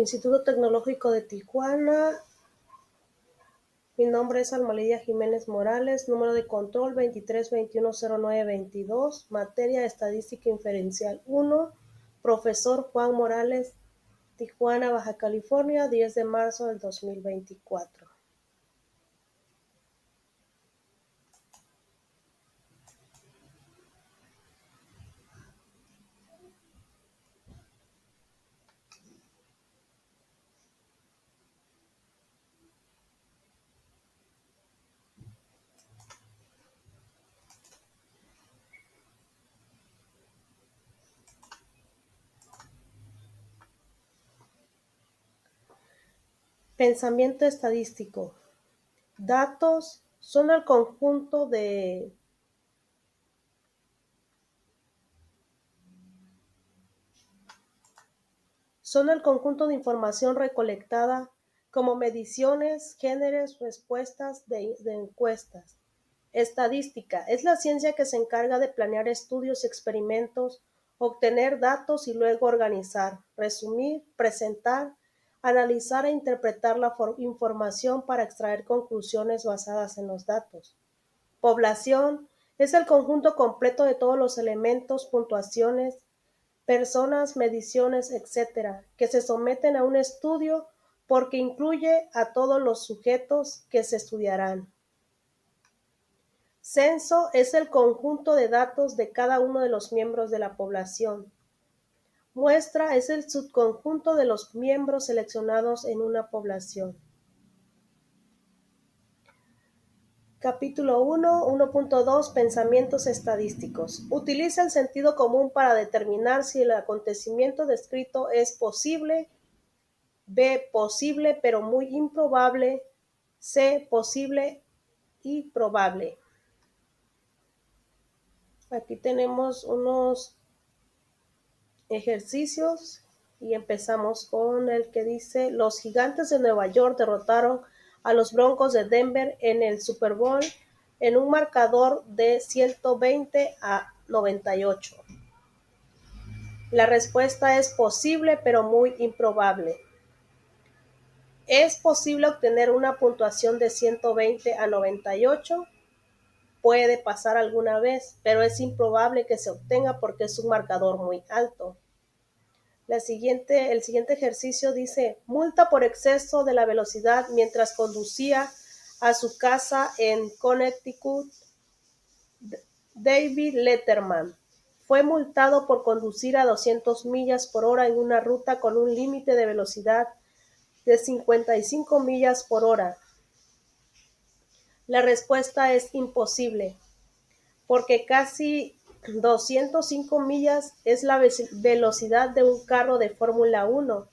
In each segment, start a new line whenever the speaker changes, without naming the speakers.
Instituto Tecnológico de Tijuana. Mi nombre es Alma Lidia Jiménez Morales, número de control 23210922, materia Estadística Inferencial 1, profesor Juan Morales, Tijuana, Baja California, 10 de marzo del 2024. Pensamiento estadístico. Datos son el conjunto de información recolectada como mediciones, géneros, respuestas de encuestas. Estadística es la ciencia que se encarga de planear estudios y experimentos, obtener datos y luego organizar, resumir, presentar, analizar e interpretar la información para extraer conclusiones basadas en los datos. Población es el conjunto completo de todos los elementos, puntuaciones, personas, mediciones, etc., que se someten a un estudio porque incluye a todos los sujetos que se estudiarán. Censo es el conjunto de datos de cada uno de los miembros de la población. Muestra es el subconjunto de los miembros seleccionados en una población. Capítulo 1, 1.2 Pensamientos estadísticos. Utiliza el sentido común para determinar si el acontecimiento descrito es posible. B. Posible pero muy improbable. C. Posible y probable. Aquí tenemos unos ejercicios y empezamos con el que dice: los Gigantes de Nueva York derrotaron a los Broncos de Denver en el Super Bowl en un marcador de 120-98. La respuesta es posible pero muy improbable. ¿Es posible obtener una puntuación de 120-98? Puede pasar alguna vez, pero es improbable que se obtenga porque es un marcador muy alto. El siguiente ejercicio dice: multa por exceso de la velocidad mientras conducía a su casa en Connecticut. David Letterman fue multado por conducir a 200 millas por hora en una ruta con un límite de velocidad de 55 millas por hora. La respuesta es imposible, porque casi 205 millas es la velocidad de un carro de Fórmula 1,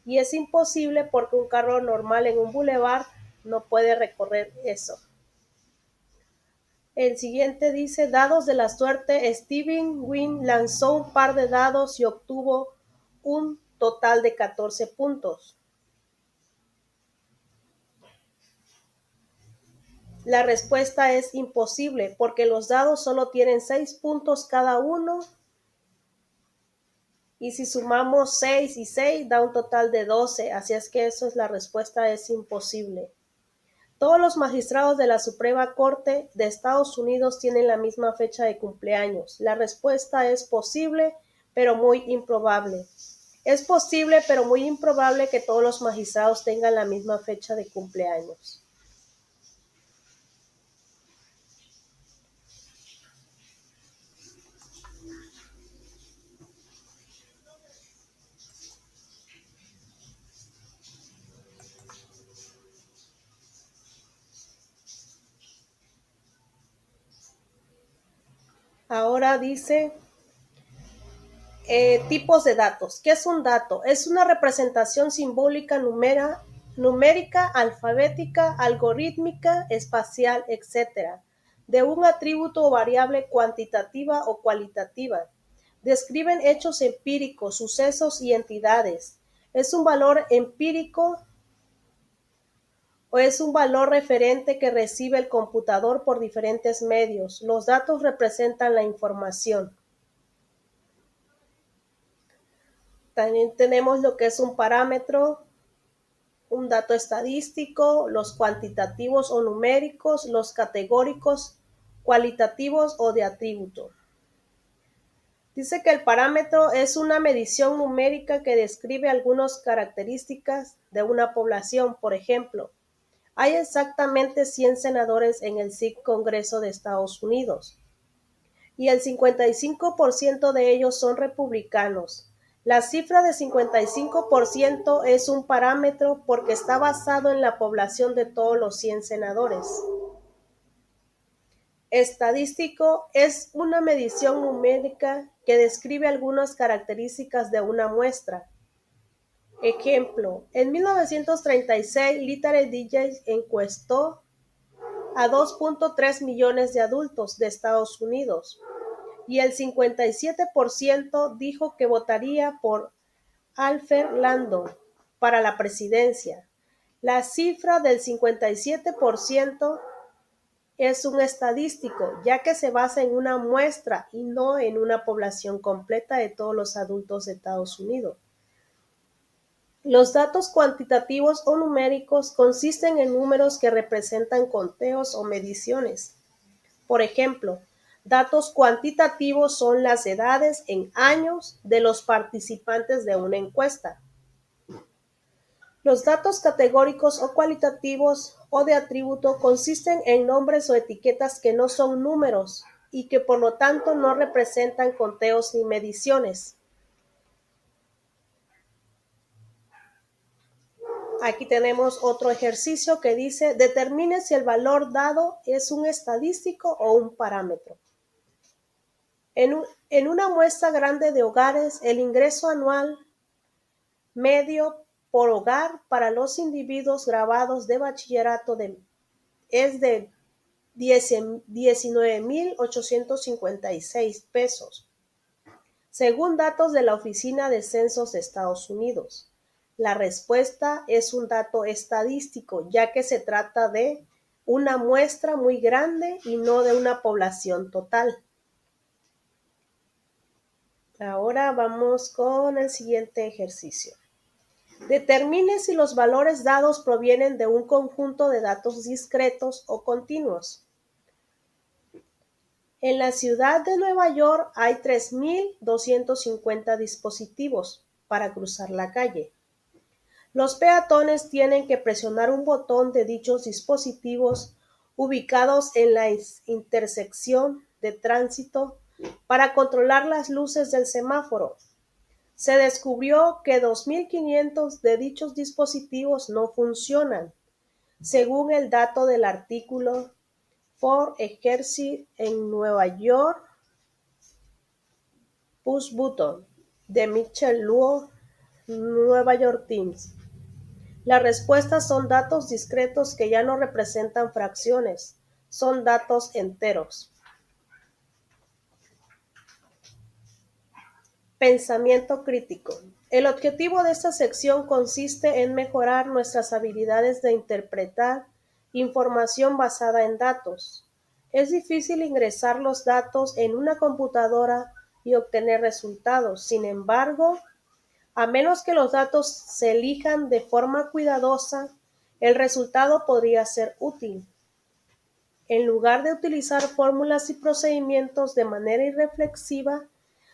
y es imposible porque un carro normal en un bulevar no puede recorrer eso. El siguiente dice: dados de la suerte, Steven Wynn lanzó un par de dados y obtuvo un total de 14 puntos. La respuesta es imposible, porque los dados solo tienen 6 puntos cada uno, y si sumamos 6 y 6 da un total de 12, así es que la respuesta es imposible. Todos los magistrados de la Suprema Corte de Estados Unidos tienen la misma fecha de cumpleaños. La respuesta es posible, pero muy improbable. Es posible, pero muy improbable que todos los magistrados tengan la misma fecha de cumpleaños. Ahora dice: tipos de datos. ¿Qué es un dato? Es una representación simbólica numérica, alfabética, algorítmica, espacial, etc., de un atributo o variable cuantitativa o cualitativa. Describen hechos empíricos, sucesos y entidades. ¿Es un valor empírico o es un valor referente que recibe el computador por diferentes medios? Los datos representan la información. También tenemos lo que es un parámetro, un dato estadístico, los cuantitativos o numéricos, los categóricos, cualitativos o de atributo. Dice que el parámetro es una medición numérica que describe algunas características de una población. Por ejemplo, hay exactamente 100 senadores en el SIC Congreso de Estados Unidos y el 55% de ellos son republicanos. La cifra de 55% es un parámetro porque está basado en la población de todos los 100 senadores. Estadístico es una medición numérica que describe algunas características de una muestra. Ejemplo, en 1936, Literary Digest encuestó a 2.3 millones de adultos de Estados Unidos y el 57% dijo que votaría por Alfred Landon para la presidencia. La cifra del 57% es un estadístico, ya que se basa en una muestra y no en una población completa de todos los adultos de Estados Unidos. Los datos cuantitativos o numéricos consisten en números que representan conteos o mediciones. Por ejemplo, datos cuantitativos son las edades en años de los participantes de una encuesta. Los datos categóricos o cualitativos o de atributo consisten en nombres o etiquetas que no son números y que por lo tanto no representan conteos ni mediciones. Aquí tenemos otro ejercicio que dice: determine si el valor dado es un estadístico o un parámetro. En una muestra grande de hogares, el ingreso anual medio por hogar para los individuos graduados de bachillerato es de 19,856 pesos, según datos de la Oficina de Censos de Estados Unidos. La respuesta es un dato estadístico, ya que se trata de una muestra muy grande y no de una población total. Ahora vamos con el siguiente ejercicio. Determine si los valores dados provienen de un conjunto de datos discretos o continuos. En la ciudad de Nueva York hay 3,250 dispositivos para cruzar la calle. Los peatones tienen que presionar un botón de dichos dispositivos ubicados en la intersección de tránsito para controlar las luces del semáforo. Se descubrió que 2,500 de dichos dispositivos no funcionan, según el dato del artículo Ford Ejercit en Nueva York Push Button de Michelle Luo, Nueva York Times. Las respuestas son datos discretos que ya no representan fracciones, son datos enteros. Pensamiento crítico. El objetivo de esta sección consiste en mejorar nuestras habilidades de interpretar información basada en datos. Es difícil ingresar los datos en una computadora y obtener resultados. Sin embargo, a menos que los datos se elijan de forma cuidadosa, el resultado podría ser útil. En lugar de utilizar fórmulas y procedimientos de manera irreflexiva,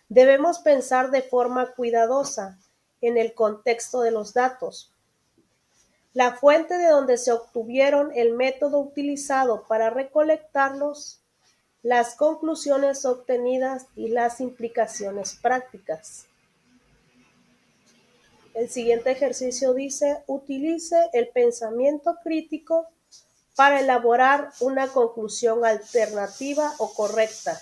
debemos pensar de forma cuidadosa en el contexto de los datos, la fuente de donde se obtuvieron, el método utilizado para recolectarlos, las conclusiones obtenidas y las implicaciones prácticas. El siguiente ejercicio dice: utilice el pensamiento crítico para elaborar una conclusión alternativa o correcta.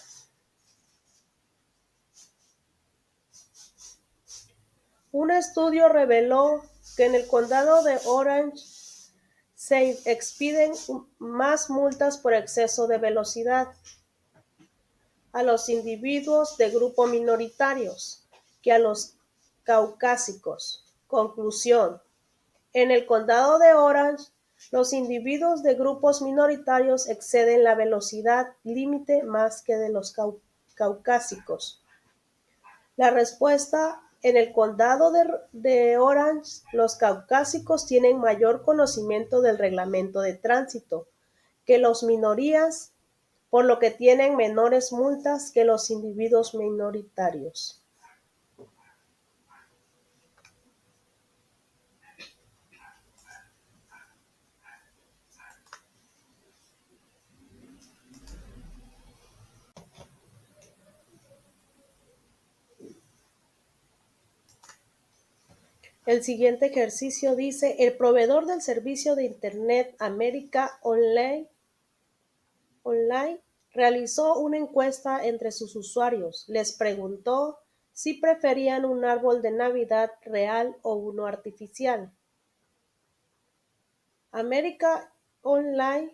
Un estudio reveló que en el condado de Orange se expiden más multas por exceso de velocidad a los individuos de grupos minoritarios que a los caucásicos. Conclusión: en el condado de Orange, los individuos de grupos minoritarios exceden la velocidad límite más que de los caucásicos. La respuesta En el condado de Orange, los caucásicos tienen mayor conocimiento del reglamento de tránsito que las minorías, por lo que tienen menores multas que los individuos minoritarios. El siguiente ejercicio dice: el proveedor del servicio de Internet América Online realizó una encuesta entre sus usuarios. Les preguntó si preferían un árbol de Navidad real o uno artificial. América Online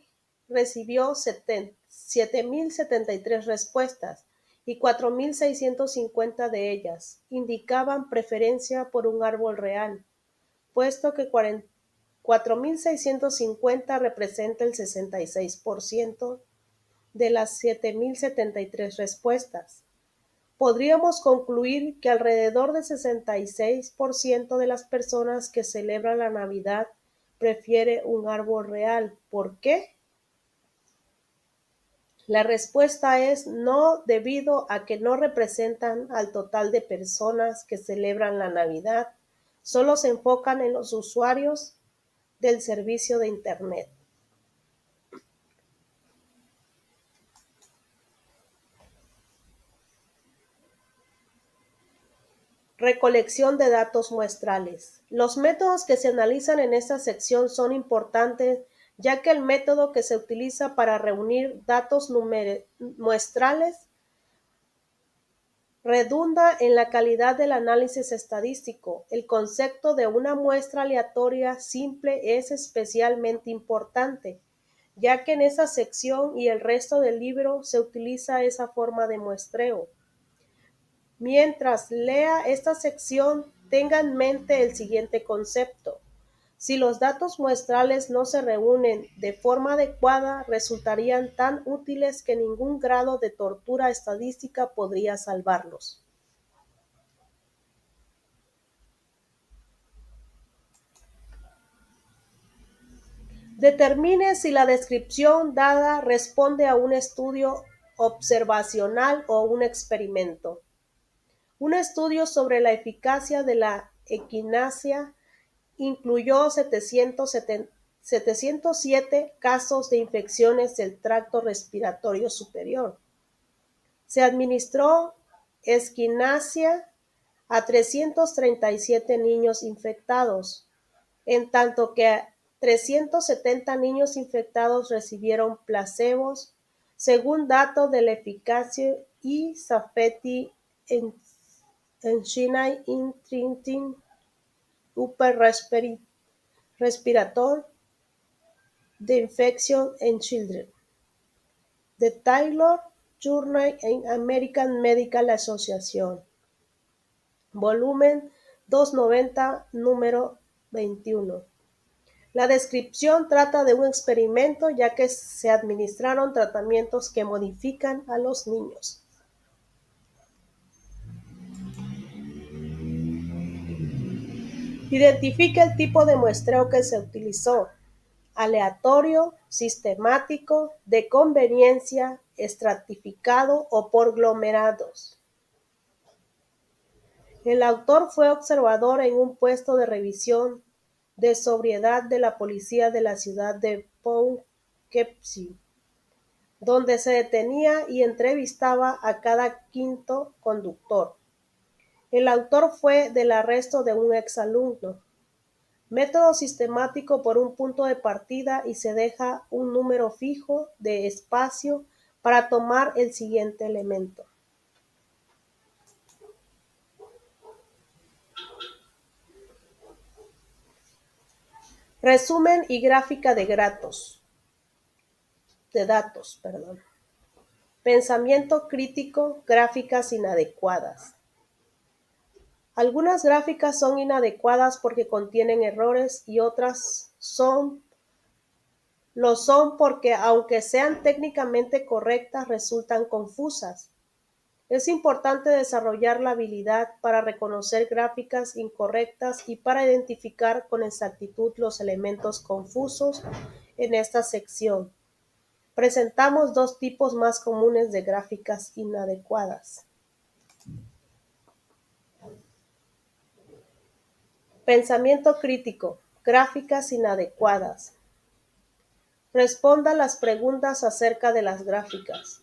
recibió 7.073 respuestas y 4.650 de ellas indicaban preferencia por un árbol real, puesto que 4.650 representa el 66% de las 7.073 respuestas. Podríamos concluir que alrededor del 66% de las personas que celebran la Navidad prefiere un árbol real. ¿Por qué? La respuesta es no, debido a que no representan al total de personas que celebran la Navidad. Solo se enfocan en los usuarios del servicio de Internet. Recolección de datos muestrales. Los métodos que se analizan en esta sección son importantes, ya que el método que se utiliza para reunir datos muestrales redunda en la calidad del análisis estadístico. El concepto de una muestra aleatoria simple es especialmente importante, ya que en esta sección y el resto del libro se utiliza esa forma de muestreo. Mientras lea esta sección, tenga en mente el siguiente concepto: si los datos muestrales no se reúnen de forma adecuada, resultarían tan útiles que ningún grado de tortura estadística podría salvarlos. Determine si la descripción dada responde a un estudio observacional o un experimento. Un estudio sobre la eficacia de la equinacia incluyó 707 casos de infecciones del tracto respiratorio superior. Se administró equinacia a 337 niños infectados, en tanto que 370 niños infectados recibieron placebos, según datos de la eficacia y Safety Engine in Treating Upper Respiratory Infection in Children, The Taylor Journal in American Medical Association, volumen 290, número 21. La descripción trata de un experimento, ya que se administraron tratamientos que modifican a los niños. Identifique el tipo de muestreo que se utilizó: aleatorio, sistemático, de conveniencia, estratificado o por glomerados. El autor fue observador en un puesto de revisión de sobriedad de la policía de la ciudad de Poughkeepsie, donde se detenía y entrevistaba a cada quinto conductor. El autor fue del arresto de un exalumno. Método sistemático por un punto de partida y se deja un número fijo de espacio para tomar el siguiente elemento. Resumen y gráfica de datos. Pensamiento crítico, gráficas inadecuadas. Algunas gráficas son inadecuadas porque contienen errores y otras lo son porque, aunque sean técnicamente correctas, resultan confusas. Es importante desarrollar la habilidad para reconocer gráficas incorrectas y para identificar con exactitud los elementos confusos en esta sección. Presentamos dos tipos más comunes de gráficas inadecuadas. Pensamiento crítico. Gráficas inadecuadas. Responda las preguntas acerca de las gráficas.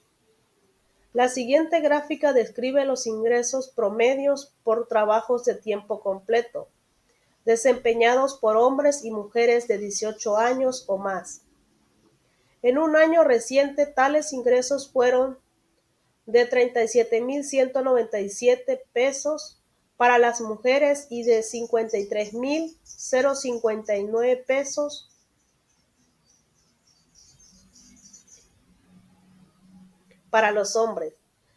La siguiente gráfica describe los ingresos promedios por trabajos de tiempo completo, desempeñados por hombres y mujeres de 18 años o más. En un año reciente, tales ingresos fueron de 37,197 pesos para las mujeres y de 53,059 pesos para los hombres,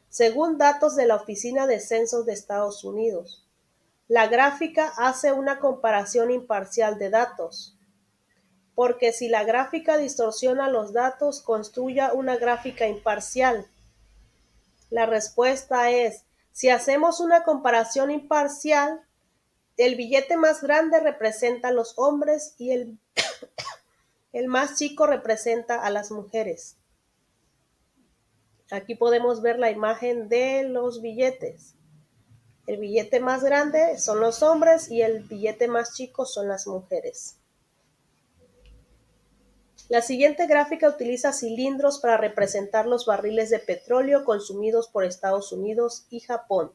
según datos de la Oficina de Censos de Estados Unidos. La gráfica hace una comparación imparcial de datos, porque si la gráfica distorsiona los datos, construya una gráfica imparcial. La respuesta es, si hacemos una comparación imparcial, el billete más grande representa a los hombres y el más chico representa a las mujeres. Aquí podemos ver la imagen de los billetes. El billete más grande son los hombres y el billete más chico son las mujeres. La siguiente gráfica utiliza cilindros para representar los barriles de petróleo consumidos por Estados Unidos y Japón.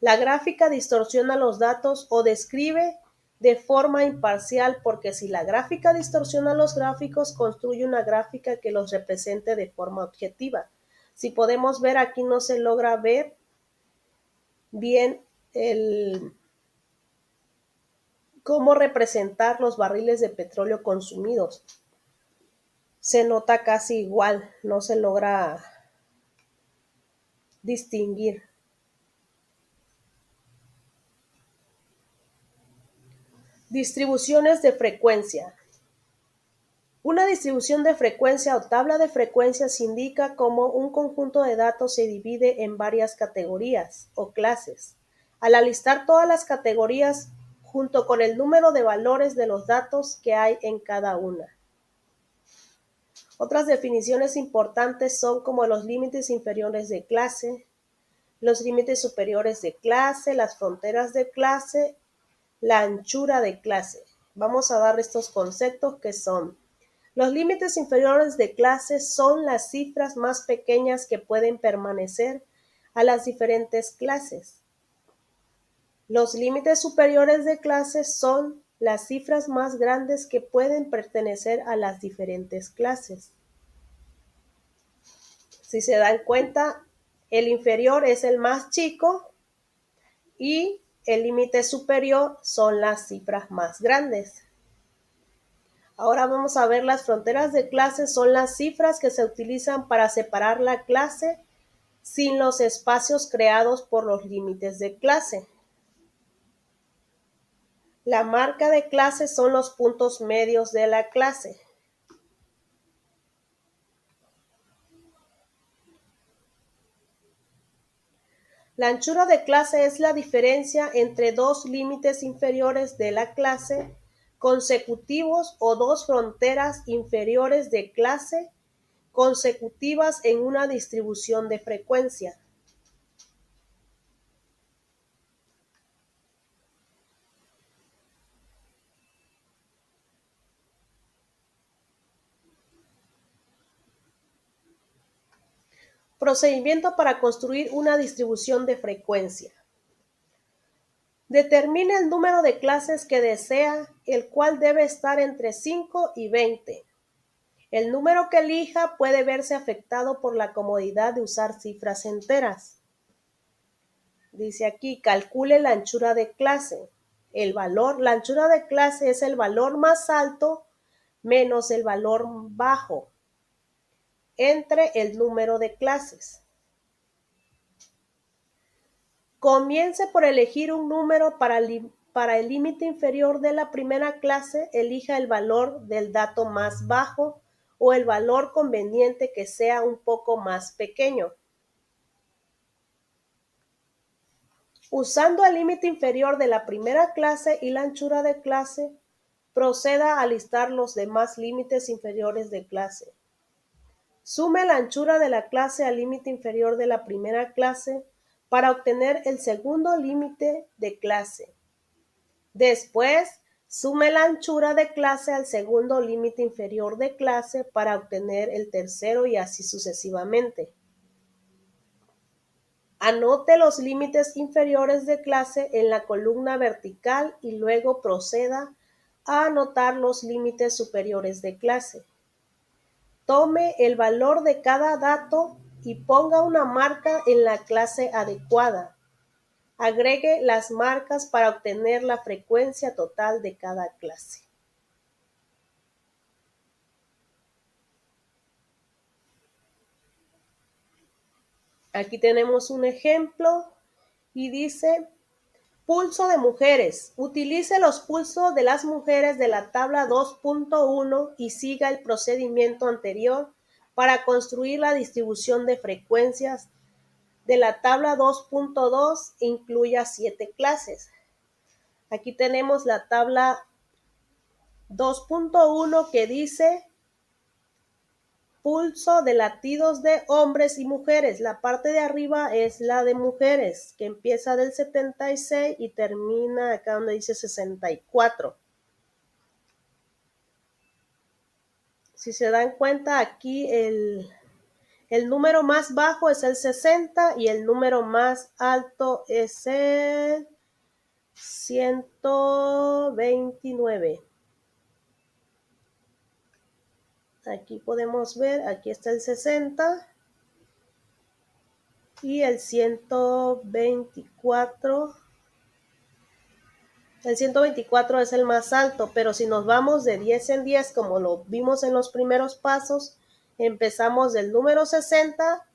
La gráfica distorsiona los datos o describe de forma imparcial porque si la gráfica distorsiona los gráficos, construye una gráfica que los represente de forma objetiva. Si podemos ver, aquí no se logra ver bien cómo representar los barriles de petróleo consumidos. Se nota casi igual, no se logra distinguir. Distribuciones de frecuencia. Una distribución de frecuencia o tabla de frecuencias indica cómo un conjunto de datos se divide en varias categorías o clases. Al alistar todas las categorías junto con el número de valores de los datos que hay en cada una. Otras definiciones importantes son como los límites inferiores de clase, los límites superiores de clase, las fronteras de clase, la anchura de clase. Vamos a dar estos conceptos que son: los límites inferiores de clase son las cifras más pequeñas que pueden pertenecer a las diferentes clases. Los límites superiores de clase son las cifras más grandes que pueden pertenecer a las diferentes clases. Si se dan cuenta, el inferior es el más chico y el límite superior son las cifras más grandes. Ahora vamos a ver las fronteras de clase, son las cifras que se utilizan para separar la clase sin los espacios creados por los límites de clase. La marca de clase son los puntos medios de la clase. La anchura de clase es la diferencia entre dos límites inferiores de la clase consecutivos o dos fronteras inferiores de clase consecutivas en una distribución de frecuencia. Procedimiento para construir una distribución de frecuencia. Determine el número de clases que desea, el cual debe estar entre 5 y 20. El número que elija puede verse afectado por la comodidad de usar cifras enteras. Dice aquí, calcule la anchura de clase. La anchura de clase es el valor más alto menos el valor bajo entre el número de clases. Comience por elegir un número para el límite inferior de la primera clase, elija el valor del dato más bajo o el valor conveniente que sea un poco más pequeño. Usando el límite inferior de la primera clase y la anchura de clase, proceda a listar los demás límites inferiores de clase. Sume la anchura de la clase al límite inferior de la primera clase para obtener el segundo límite de clase. Después, sume la anchura de clase al segundo límite inferior de clase para obtener el tercero y así sucesivamente. Anote los límites inferiores de clase en la columna vertical y luego proceda a anotar los límites superiores de clase. Tome el valor de cada dato y ponga una marca en la clase adecuada. Agregue las marcas para obtener la frecuencia total de cada clase. Aquí tenemos un ejemplo y dice: pulso de mujeres. Utilice los pulsos de las mujeres de la tabla 2.1 y siga el procedimiento anterior para construir la distribución de frecuencias de la tabla 2.2 e incluya 7 clases. Aquí tenemos la tabla 2.1 que dice pulso de latidos de hombres y mujeres. La parte de arriba es la de mujeres, que empieza del 76 y termina acá donde dice 64. Si se dan cuenta, aquí el número más bajo es el 60 y el número más alto es el 129. Aquí podemos ver, aquí está el 60 y el 124. El 124 es el más alto, pero si nos vamos de 10 en 10, como lo vimos en los primeros pasos, empezamos del número 60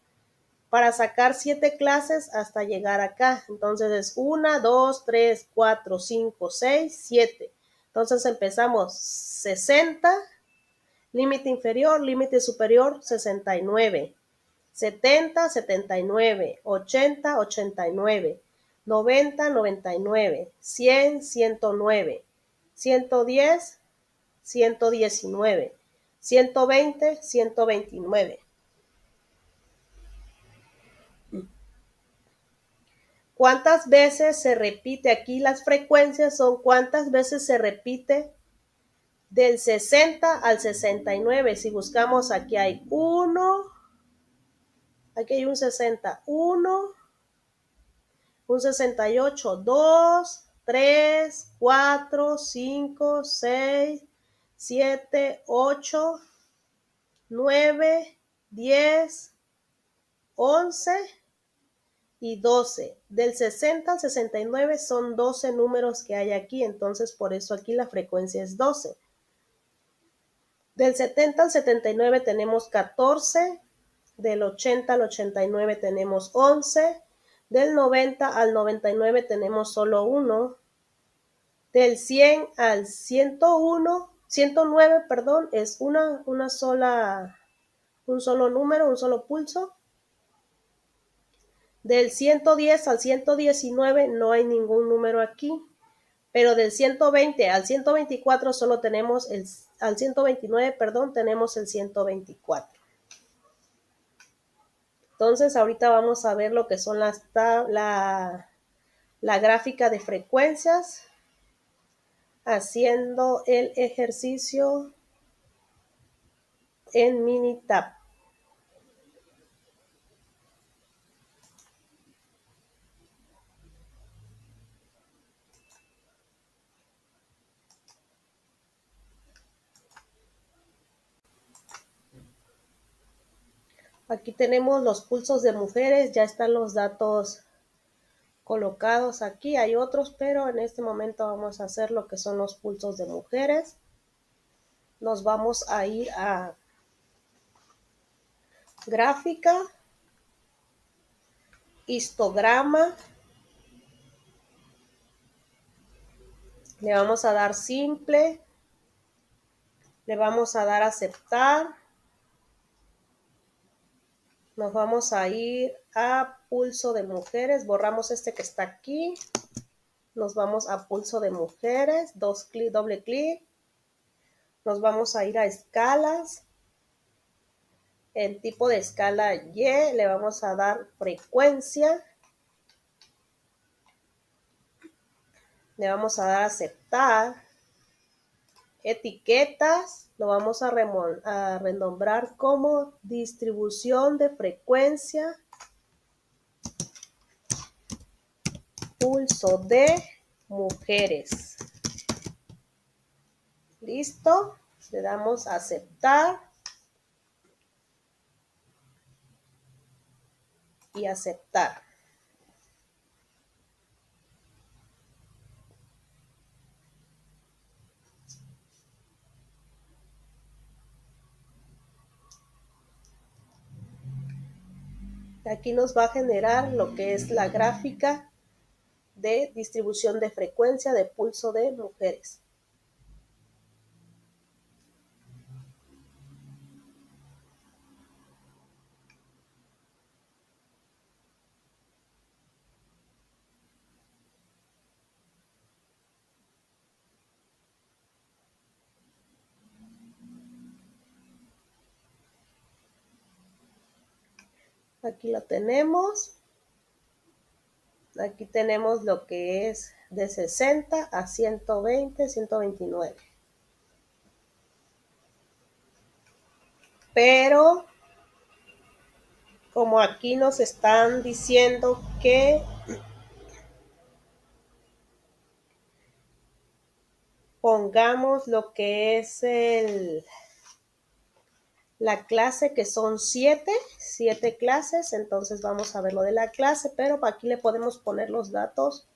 para sacar 7 clases hasta llegar acá. Entonces es 1, 2, 3, 4, 5, 6, 7. Entonces empezamos 60, límite inferior, límite superior, 69. 70, 79, 80, 89, 90, 99, 100, 109, 110, 119, 120, 129. ¿Cuántas veces se repite? Aquí las frecuencias son cuántas veces se repite del 60 al 69. Si buscamos, aquí hay 1, aquí hay un 60, 1, un 68, 2, 3, 4, 5, 6, 7, 8, 9, 10, 11 y 12. Del 60 al 69 son 12 números que hay aquí, entonces por eso aquí la frecuencia es 12. Del 70 al 79 tenemos 14, del 80 al 89 tenemos 11, del 90 al 99 tenemos solo 1, del 100 al 109, perdón, es un solo número, un solo pulso. Del 110 al 119 no hay ningún número aquí, pero del 120 al 124 solo tenemos al 129, perdón, tenemos el 124. Entonces ahorita vamos a ver lo que son la gráfica de frecuencias, haciendo el ejercicio en Minitab. Aquí tenemos los pulsos de mujeres, ya están los datos colocados aquí. Hay otros, pero en este momento vamos a hacer lo que son los pulsos de mujeres. Nos vamos a ir a gráfica, histograma. Le vamos a dar simple. Le vamos a dar aceptar. Nos vamos a ir a pulso de mujeres, borramos este que está aquí. Nos vamos a pulso de mujeres, doble clic. Nos vamos a ir a escalas. El tipo de escala Y, le vamos a dar frecuencia. Le vamos a dar aceptar. Etiquetas, lo vamos a renombrar como distribución de frecuencia, pulso de mujeres. Listo, le damos a aceptar y aceptar. Aquí nos va a generar lo que es la gráfica de distribución de frecuencia de pulso de mujeres. Aquí lo tenemos. Aquí tenemos lo que es de 60 a 120, 129. Pero como aquí nos están diciendo que pongamos lo que es la clase, que son 7 clases, entonces vamos a ver lo de la clase, pero aquí le podemos poner los datos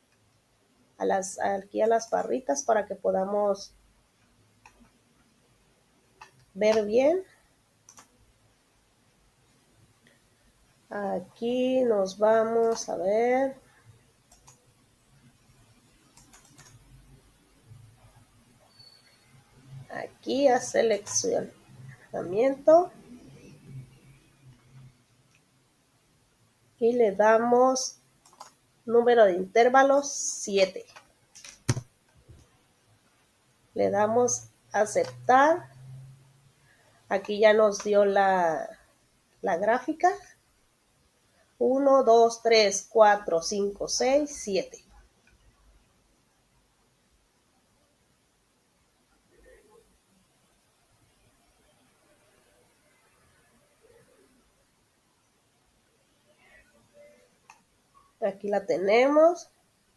aquí a las barritas para que podamos ver bien. Aquí nos vamos a ver. Aquí a seleccionamiento. Y le damos número de intervalos 7. Le damos aceptar. Aquí ya nos dio la gráfica. 1, 2, 3, 4, 5, 6, 7. Aquí la tenemos,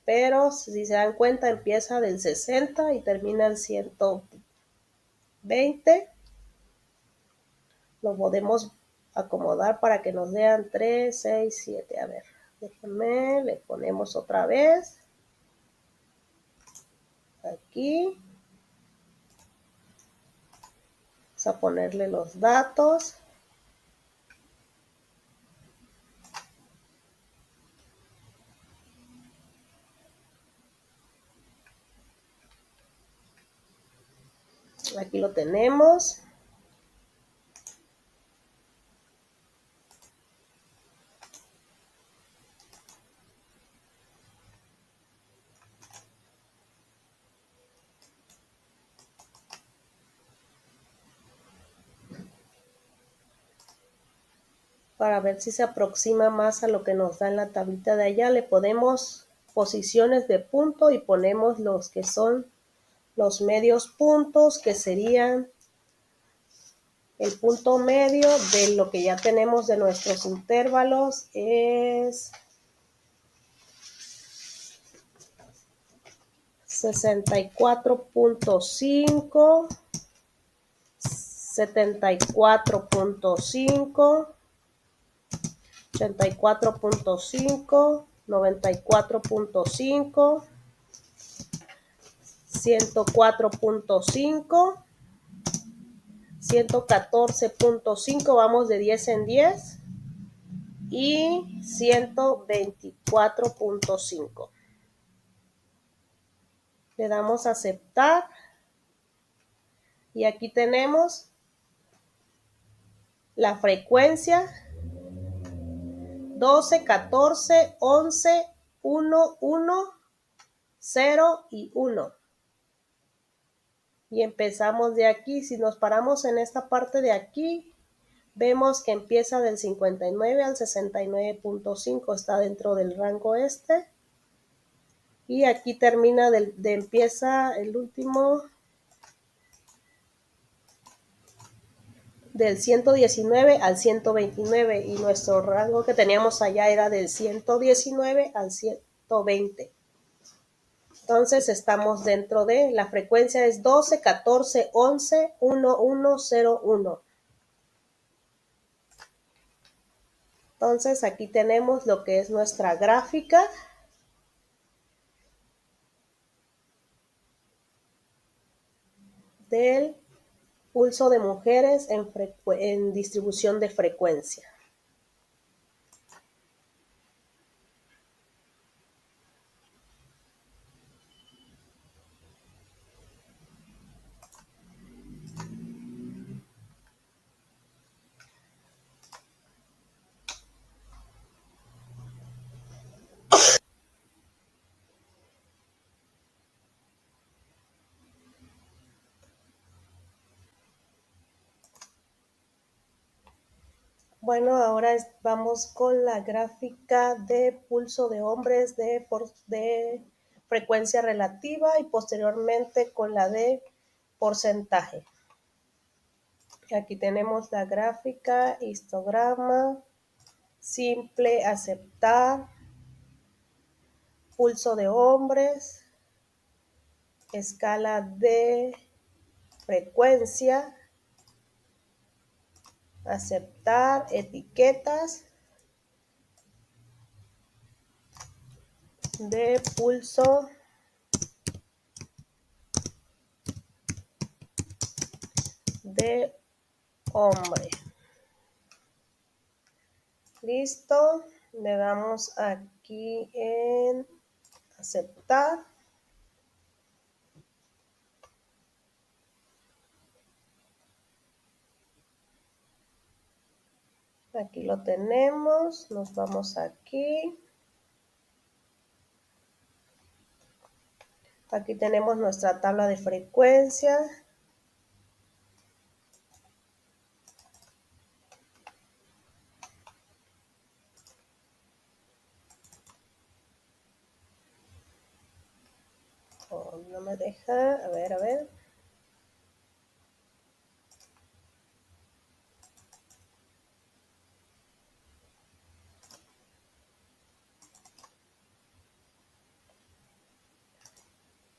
pero si se dan cuenta empieza del 60 y termina en 120. Lo podemos acomodar para que nos vean 3, 6, 7. A ver, déjenme, le ponemos otra vez. Aquí. Vamos a ponerle los datos. Aquí lo tenemos. Para ver si se aproxima más a lo que nos da en la tablita de allá, le ponemos posiciones de punto y ponemos los que son los medios puntos, que serían el punto medio de lo que ya tenemos de nuestros intervalos es 64.5, 74.5, 84.5, 94.5, 104.5, 114.5, vamos de 10 en 10, y 124.5. Le damos a aceptar y aquí tenemos la frecuencia 12, 14, 11, 1, 1, 0 y 1. Y empezamos de aquí. Si nos paramos en esta parte de aquí, vemos que empieza del 59 al 69.5. Está dentro del rango este. Y aquí termina empieza el último del 119 al 129 y nuestro rango que teníamos allá era del 119 al 120. Entonces estamos dentro de la frecuencia es 12, 14, 11, 1, 1, 0, 1. Entonces aquí tenemos lo que es nuestra gráfica. Del pulso de mujeres en distribución de frecuencia. Bueno, ahora vamos con la gráfica de pulso de hombres de frecuencia relativa y posteriormente con la de porcentaje. Aquí tenemos la gráfica, histograma, simple, aceptar, pulso de hombres, escala de frecuencia, aceptar, etiquetas de pulso de hombre. Listo, le damos aquí en aceptar. Aquí lo tenemos, nos vamos aquí. Aquí tenemos nuestra tabla de frecuencia. Oh, no me deja, a ver.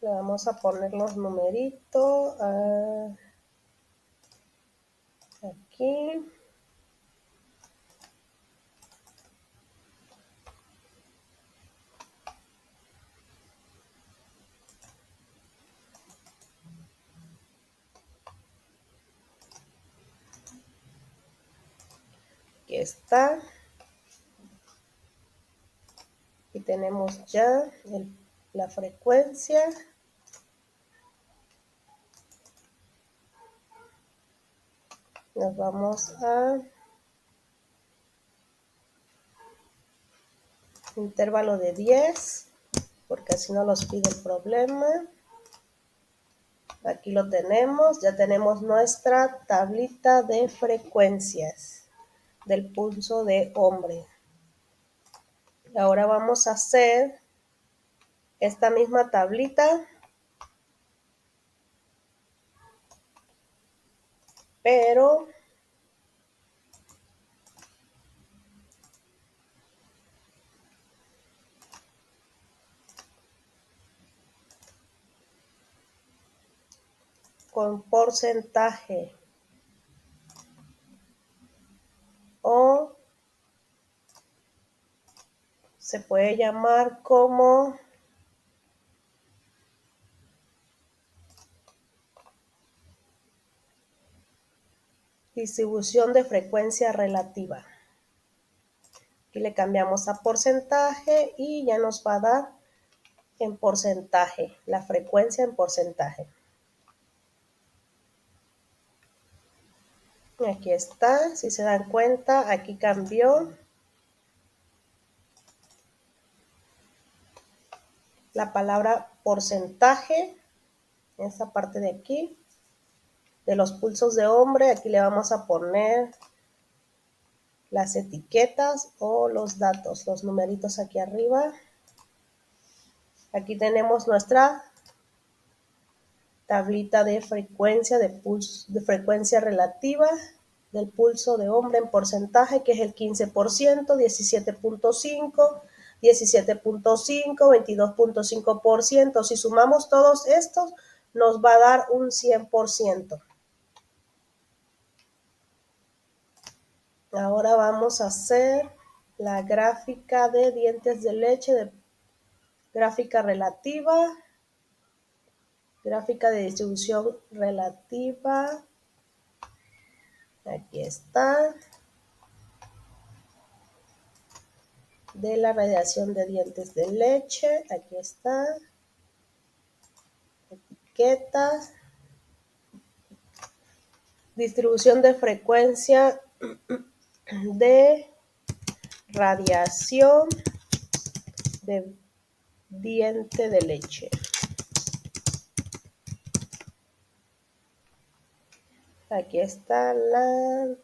Le vamos a poner los numeritos aquí. Aquí está. Y tenemos ya la frecuencia. Nos vamos a intervalo de 10, porque así no nos pide el problema. Aquí lo tenemos, ya tenemos nuestra tablita de frecuencias del pulso de hombre. Ahora vamos a hacer esta misma tablita, pero con porcentaje o se puede llamar como distribución de frecuencia relativa. Aquí le cambiamos a porcentaje y ya nos va a dar en porcentaje, la frecuencia en porcentaje. Aquí está, si se dan cuenta, aquí cambió la palabra porcentaje, en esta parte de aquí, de los pulsos de hombre. Aquí le vamos a poner las etiquetas o los datos, los numeritos aquí arriba. Aquí tenemos nuestra tablita de frecuencia, de frecuencia relativa del pulso de hombre en porcentaje, que es el 15%, 17.5%, 17.5%, 22.5%. Si sumamos todos estos, nos va a dar un 100%. Ahora vamos a hacer la gráfica de dientes de leche, de gráfica relativa, gráfica de distribución relativa. Aquí está. De la radiación de dientes de leche. Aquí está. Etiquetas. Distribución de frecuencia de radiación de diente de leche. Aquí está la...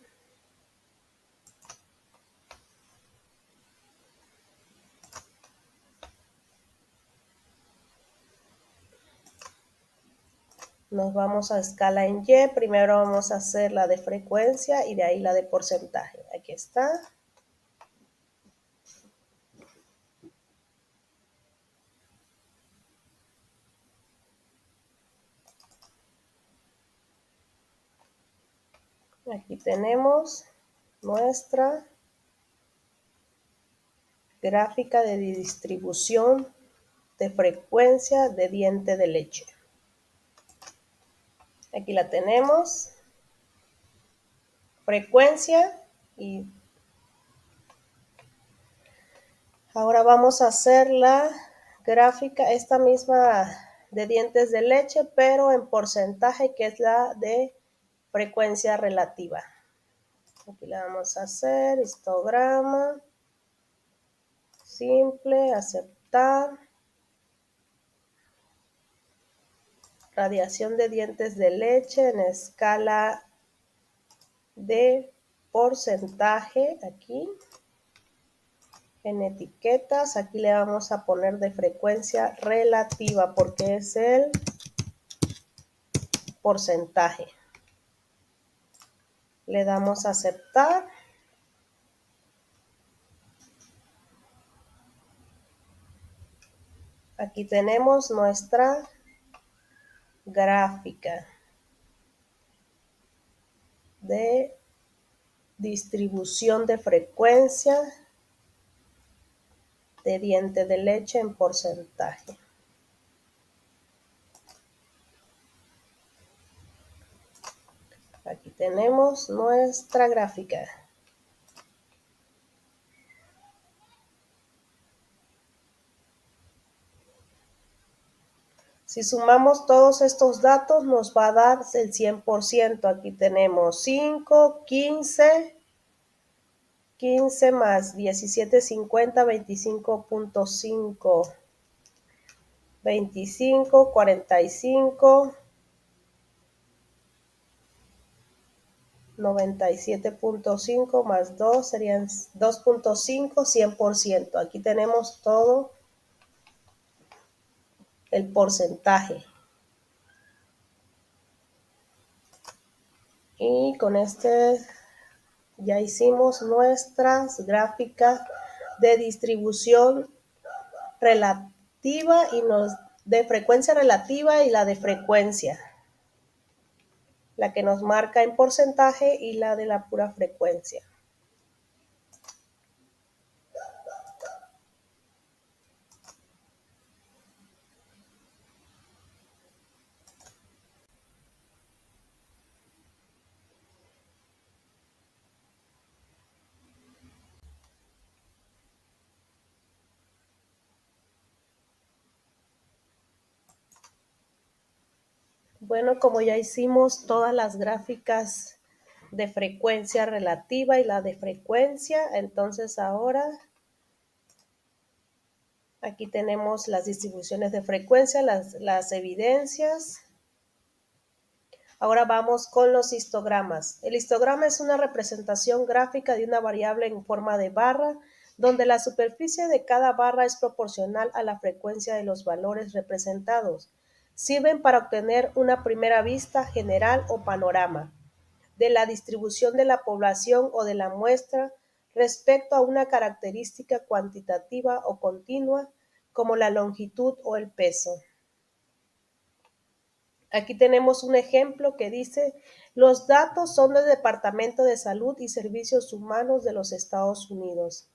Nos vamos a escala en Y. Primero vamos a hacer la de frecuencia y de ahí la de porcentaje. Aquí está. Aquí tenemos nuestra gráfica de distribución de frecuencia de diente de leche. Aquí la tenemos. Frecuencia y ahora vamos a hacer la gráfica, esta misma de dientes de leche, pero en porcentaje, que es la de frecuencia relativa. Aquí la vamos a hacer, histograma, simple, aceptar. Radiación de dientes de leche en escala de porcentaje, aquí. En etiquetas, aquí le vamos a poner de frecuencia relativa porque es el porcentaje. Le damos a aceptar. Aquí tenemos nuestra gráfica de distribución de frecuencia de diente de leche en porcentaje. Aquí tenemos nuestra gráfica. Si sumamos todos estos datos nos va a dar el 100%. Aquí tenemos 5, 15 más 17.50, 25.5, 25, 45, 97.5 más 2 serían 2.5, 100%. Aquí tenemos todo el porcentaje. Y con este ya hicimos nuestras gráficas de distribución relativa y de frecuencia relativa y la de frecuencia. La que nos marca en porcentaje y la de la pura frecuencia. Bueno, como ya hicimos todas las gráficas de frecuencia relativa y la de frecuencia, entonces ahora Aquí tenemos las distribuciones de frecuencia, las evidencias. Ahora vamos con los histogramas. El histograma es una representación gráfica de una variable en forma de barra, donde la superficie de cada barra es proporcional a la frecuencia de los valores representados. Sirven para obtener una primera vista general o panorama de la distribución de la población o de la muestra respecto a una característica cuantitativa o continua, como la longitud o el peso. Aquí tenemos un ejemplo que dice: los datos son del Departamento de Salud y Servicios Humanos de los Estados Unidos.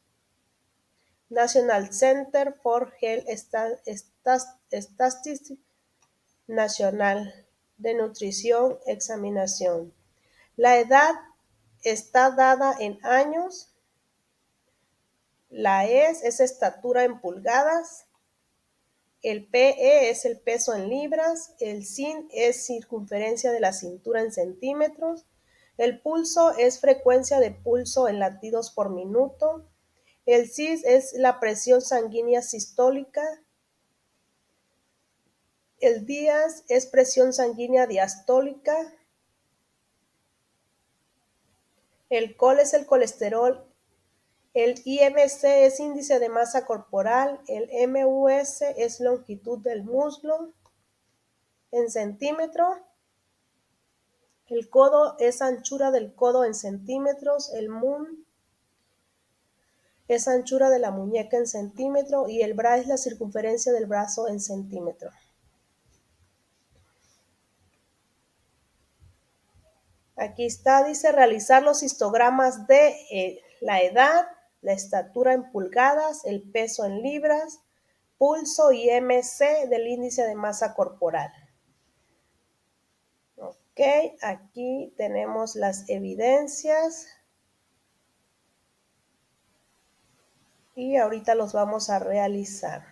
National Center for Health Statistics Nacional de Nutrición Examinación. La edad está dada en años. La es estatura en pulgadas. El PE es el peso en libras, el sin es circunferencia de la cintura en centímetros, el pulso es frecuencia de pulso en latidos por minuto, el cis es la presión sanguínea sistólica, el dias es presión sanguínea diastólica, el col es el colesterol, el IMC es índice de masa corporal, el MUS es longitud del muslo en centímetro. El codo es anchura del codo en centímetros, el mun es anchura de la muñeca en centímetro y el bra es la circunferencia del brazo en centímetro. Aquí está, dice realizar los histogramas de la edad, la estatura en pulgadas, el peso en libras, pulso y MC del índice de masa corporal. Ok, aquí tenemos las evidencias. Y ahorita los vamos a realizar.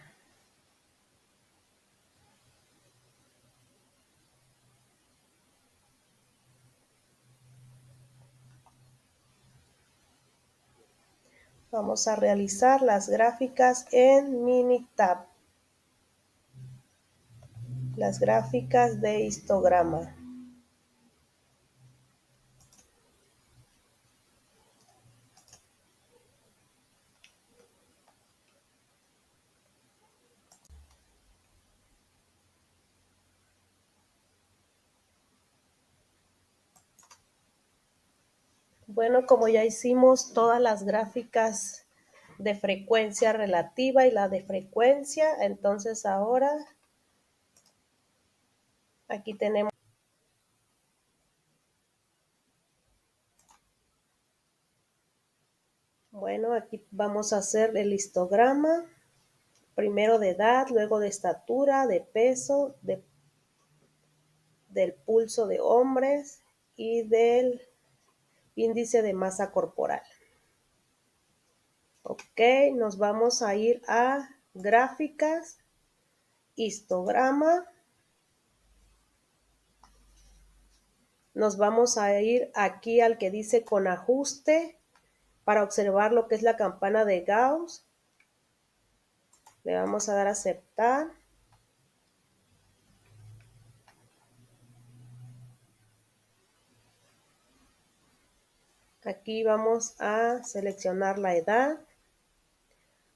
Vamos a realizar las gráficas en Minitab. Las gráficas de histograma. Bueno, como ya hicimos todas las gráficas de frecuencia relativa y la de frecuencia, entonces ahora aquí tenemos. Bueno, aquí vamos a hacer el histograma, primero de edad, luego de estatura, de peso, del pulso de hombres y del índice de masa corporal. Ok, nos vamos a ir a gráficas, histograma. Nos vamos a ir aquí al que dice con ajuste para observar lo que es la campana de Gauss. Le vamos a dar a aceptar. Aquí vamos a seleccionar la edad.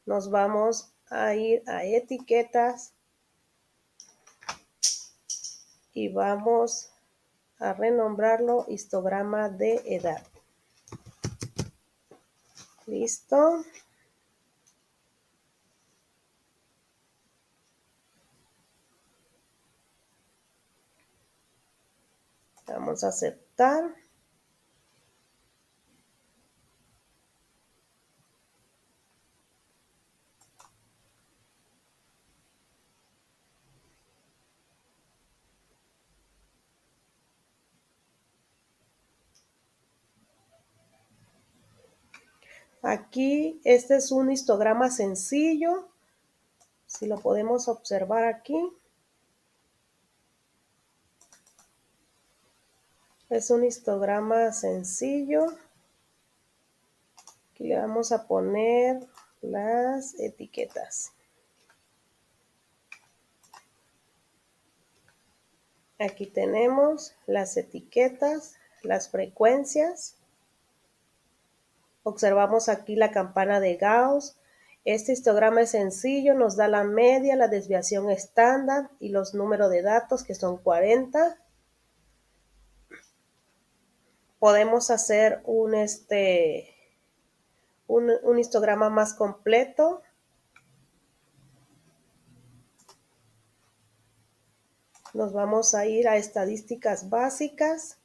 Nos vamos a ir a etiquetas y vamos a renombrarlo histograma de edad. Listo. Vamos a aceptar. Aquí, este es un histograma sencillo. Si lo podemos observar aquí. Es un histograma sencillo. Aquí le vamos a poner las etiquetas. Aquí tenemos las etiquetas, las frecuencias. Observamos aquí la campana de Gauss. Este histograma es sencillo, nos da la media, la desviación estándar y los números de datos, que son 40. Podemos hacer un histograma más completo. Nos vamos a ir a estadísticas básicas,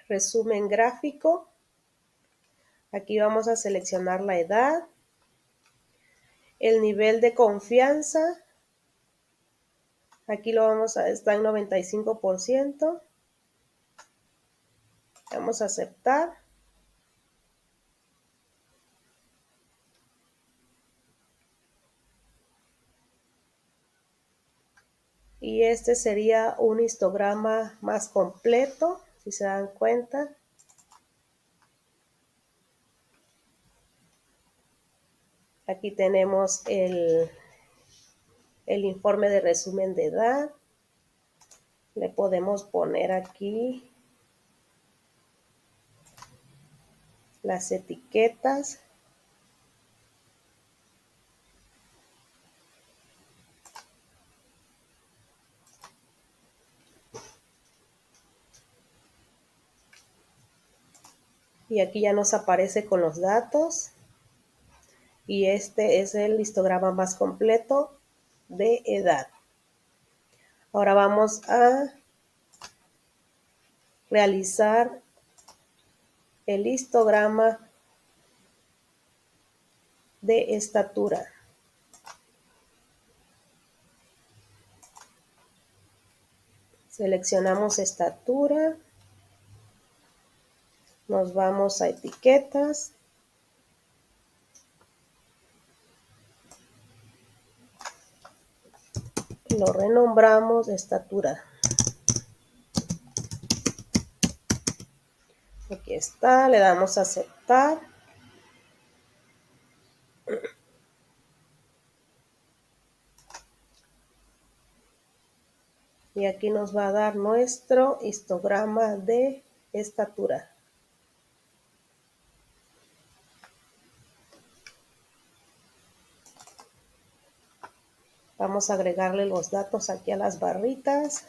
resumen gráfico. Aquí vamos a seleccionar la edad, el nivel de confianza. Aquí lo vamos a, está en 95%. Vamos a aceptar. Y este sería un histograma más completo, si se dan cuenta. Aquí tenemos el informe de resumen de edad. Le podemos poner aquí las etiquetas. Y aquí ya nos aparece con los datos. Y este es el histograma más completo de edad. Ahora vamos a realizar el histograma de estatura. Seleccionamos estatura. Nos vamos a etiquetas. Lo renombramos estatura. Aquí está, le damos a aceptar. Y aquí nos va a dar nuestro histograma de estatura. Vamos a agregarle los datos aquí a las barritas.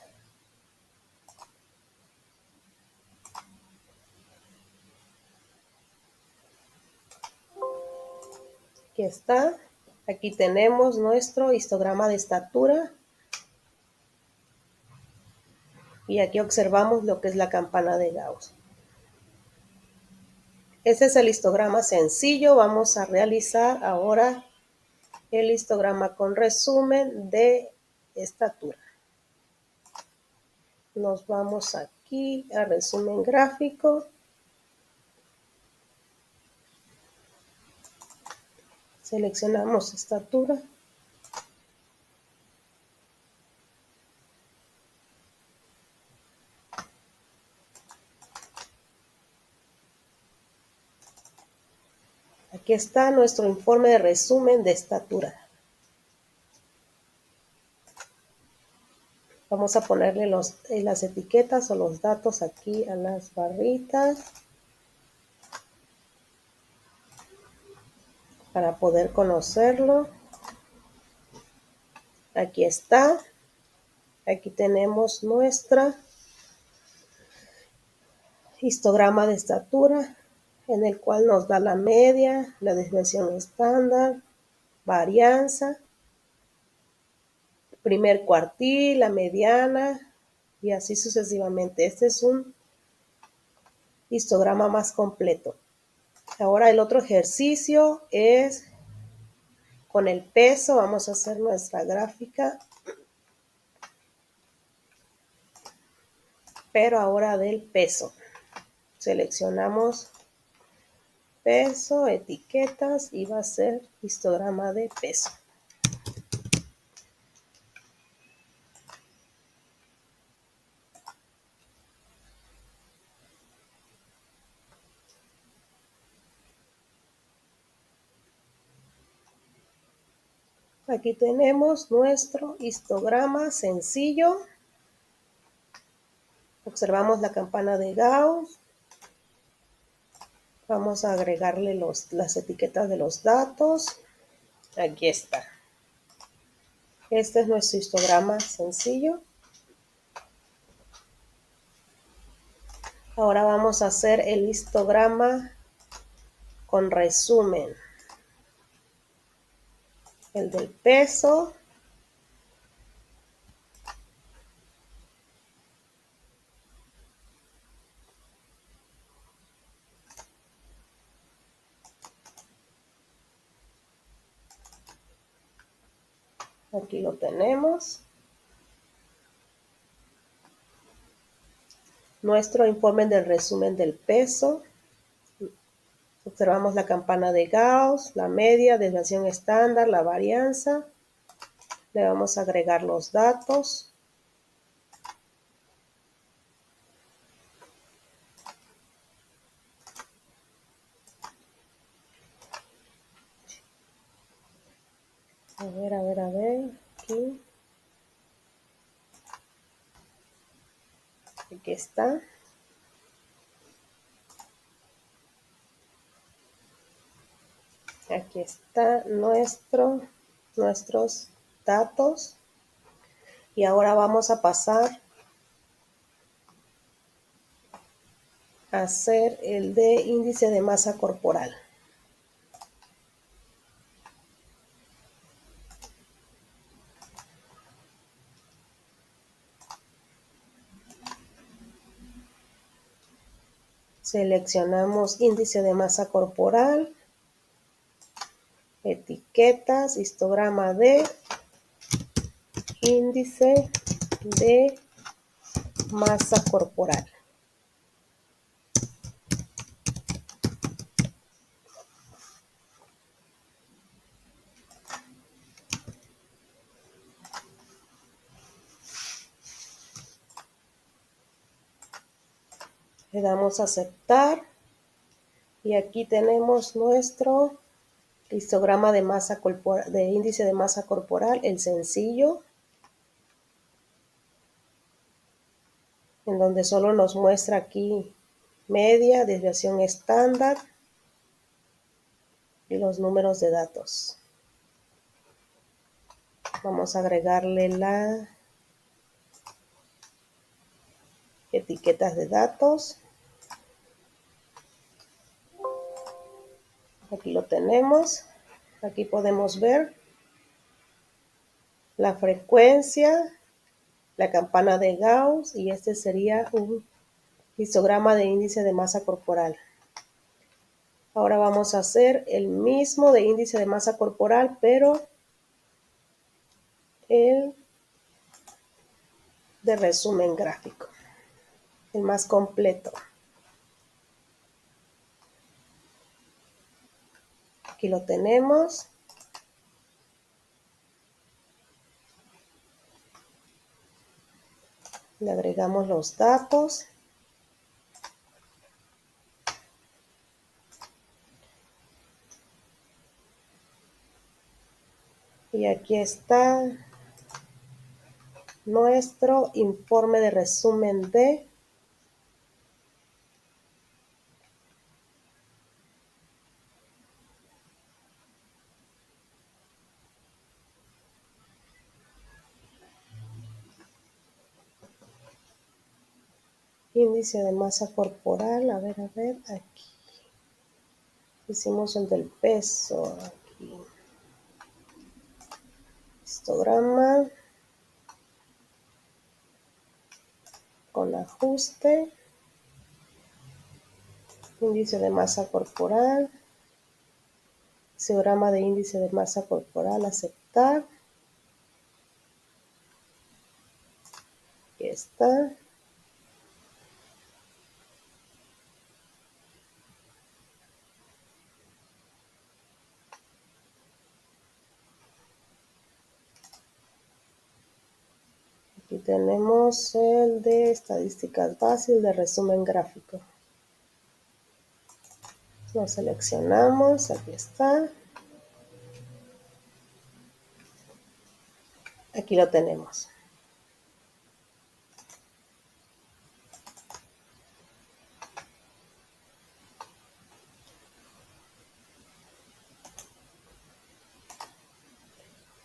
Aquí está. Aquí tenemos nuestro histograma de estatura. Y aquí observamos lo que es la campana de Gauss. Este es el histograma sencillo. Vamos a realizar ahora el histograma con resumen de estatura. Nos vamos aquí a resumen gráfico. Seleccionamos estatura. Aquí está nuestro informe de resumen de estatura. Vamos a ponerle las etiquetas o los datos aquí a las barritas para poder conocerlo. Aquí está. Aquí tenemos nuestra histograma de estatura, en el cual nos da la media, la desviación estándar, varianza, primer cuartil, la mediana y así sucesivamente. Este es un histograma más completo. Ahora el otro ejercicio es con el peso. Vamos a hacer nuestra gráfica, pero ahora del peso. Seleccionamos peso, etiquetas y va a ser histograma de peso. Aquí tenemos nuestro histograma sencillo. Observamos la campana de Gauss. Vamos a agregarle las etiquetas de los datos. Aquí está. Este es nuestro histograma sencillo. Ahora vamos a hacer el histograma con resumen. El del peso. Aquí lo tenemos. Nuestro informe del resumen del peso. Observamos la campana de Gauss, la media, desviación estándar, la varianza. Le vamos a agregar los datos. A ver, aquí. Aquí está. Aquí está nuestros datos. Y ahora vamos a pasar a hacer el de índice de masa corporal. Seleccionamos índice de masa corporal, etiquetas, histograma de índice de masa corporal. Le damos a aceptar y aquí tenemos nuestro histograma de masa corporal, de índice de masa corporal, el sencillo, en donde solo nos muestra aquí media, desviación estándar y los números de datos. Vamos a agregarle las etiquetas de datos. Aquí lo tenemos. Aquí podemos ver la frecuencia, la campana de Gauss y este sería un histograma de índice de masa corporal. Ahora vamos a hacer el mismo de índice de masa corporal, pero el de resumen gráfico, el más completo. Aquí lo tenemos. Le agregamos los datos. Y aquí está nuestro informe de resumen de índice de masa corporal. A ver, aquí. Hicimos el del peso. Aquí. Histograma. Con ajuste. Índice de masa corporal. Histograma de índice de masa corporal. Aceptar. Aquí está. Aquí tenemos el de estadísticas básicas de resumen gráfico. Lo seleccionamos, aquí está. Aquí lo tenemos.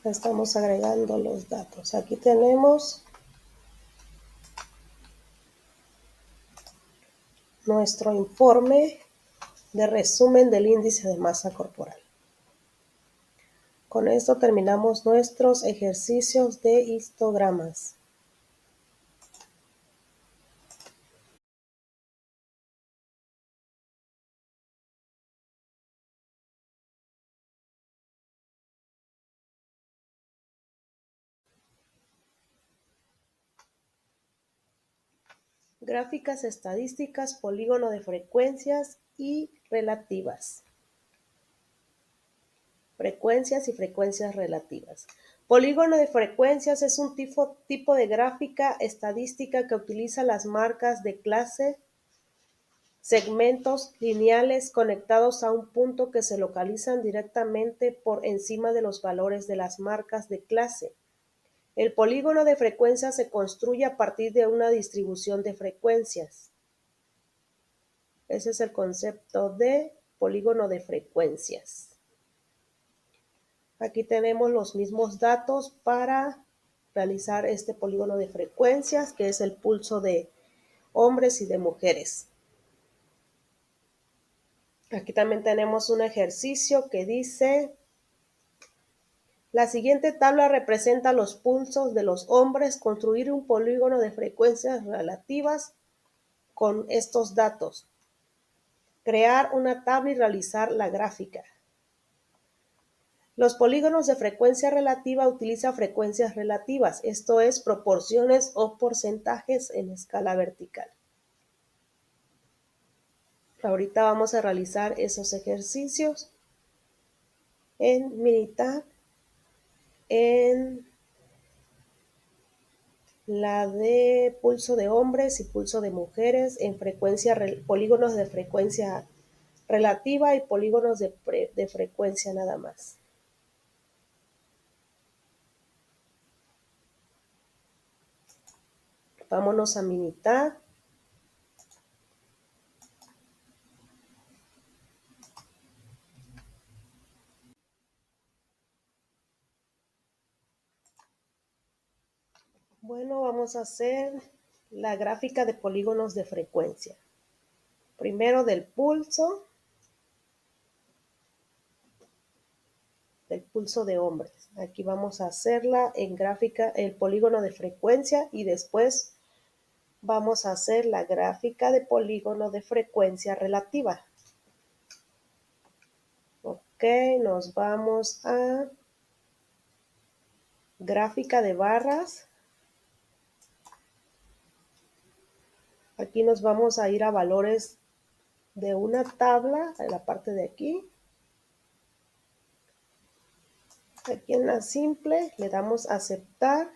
Estamos agregando los datos. Aquí tenemos nuestro informe de resumen del índice de masa corporal. Con esto terminamos nuestros ejercicios de histogramas. Gráficas estadísticas, polígono de frecuencias y relativas. Frecuencias y frecuencias relativas. Polígono de frecuencias es un tipo de gráfica estadística que utiliza las marcas de clase, segmentos lineales conectados a un punto que se localizan directamente por encima de los valores de las marcas de clase. El polígono de frecuencias se construye a partir de una distribución de frecuencias. Ese es el concepto de polígono de frecuencias. Aquí tenemos los mismos datos para realizar este polígono de frecuencias, que es el pulso de hombres y de mujeres. Aquí también tenemos un ejercicio que dice: la siguiente tabla representa los pulsos de los hombres. Construir un polígono de frecuencias relativas con estos datos. Crear una tabla y realizar la gráfica. Los polígonos de frecuencia relativa utilizan frecuencias relativas, esto es, proporciones o porcentajes en escala vertical. Ahorita vamos a realizar esos ejercicios en Minitab, en la de pulso de hombres y pulso de mujeres, en polígonos de frecuencia relativa y polígonos de frecuencia nada más. Vámonos a Minitab. Bueno, vamos a hacer la gráfica de polígonos de frecuencia. Primero del pulso de hombres. Aquí vamos a hacerla en gráfica, el polígono de frecuencia, y después vamos a hacer la gráfica de polígono de frecuencia relativa. Ok, nos vamos a gráfica de barras. Aquí nos vamos a ir a valores de una tabla, en la parte de aquí. Aquí en la simple le damos a aceptar.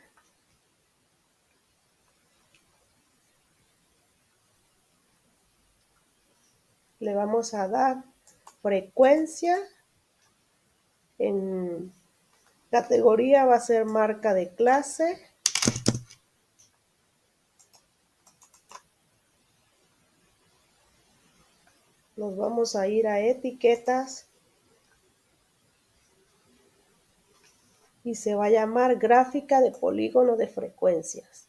Le vamos a dar frecuencia. En categoría va a ser marca de clase. Nos vamos a ir a etiquetas y se va a llamar gráfica de polígono de frecuencias.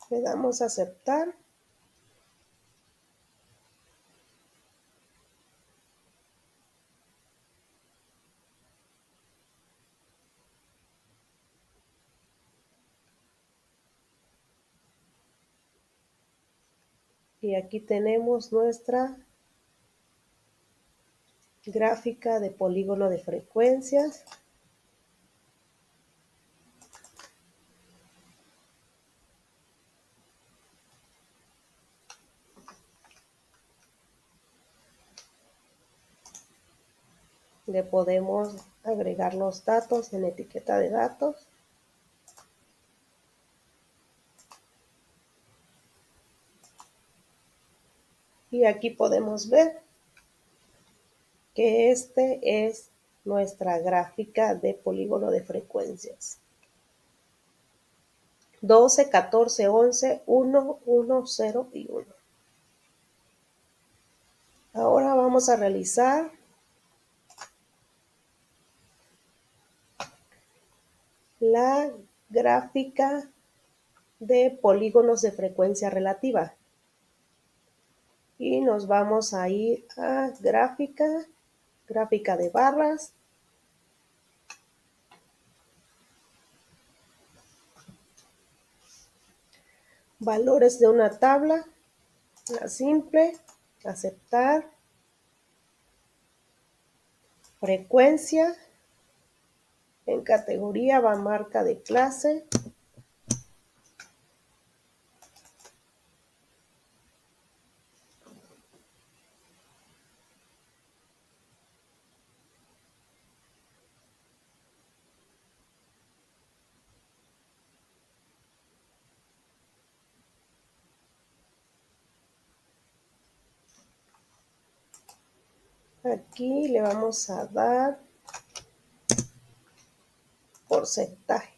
Le damos a aceptar. Y aquí tenemos nuestra gráfica de polígono de frecuencias. Le podemos agregar los datos en etiqueta de datos. Y aquí podemos ver que este es nuestra gráfica de polígono de frecuencias. 12, 14, 11, 1, 1, 0 y 1. Ahora vamos a realizar la gráfica de polígonos de frecuencia relativa. Y nos vamos a ir a gráfica de barras. Valores de una tabla, la simple, aceptar, frecuencia, en categoría va marca de clase, aquí le vamos a dar porcentaje.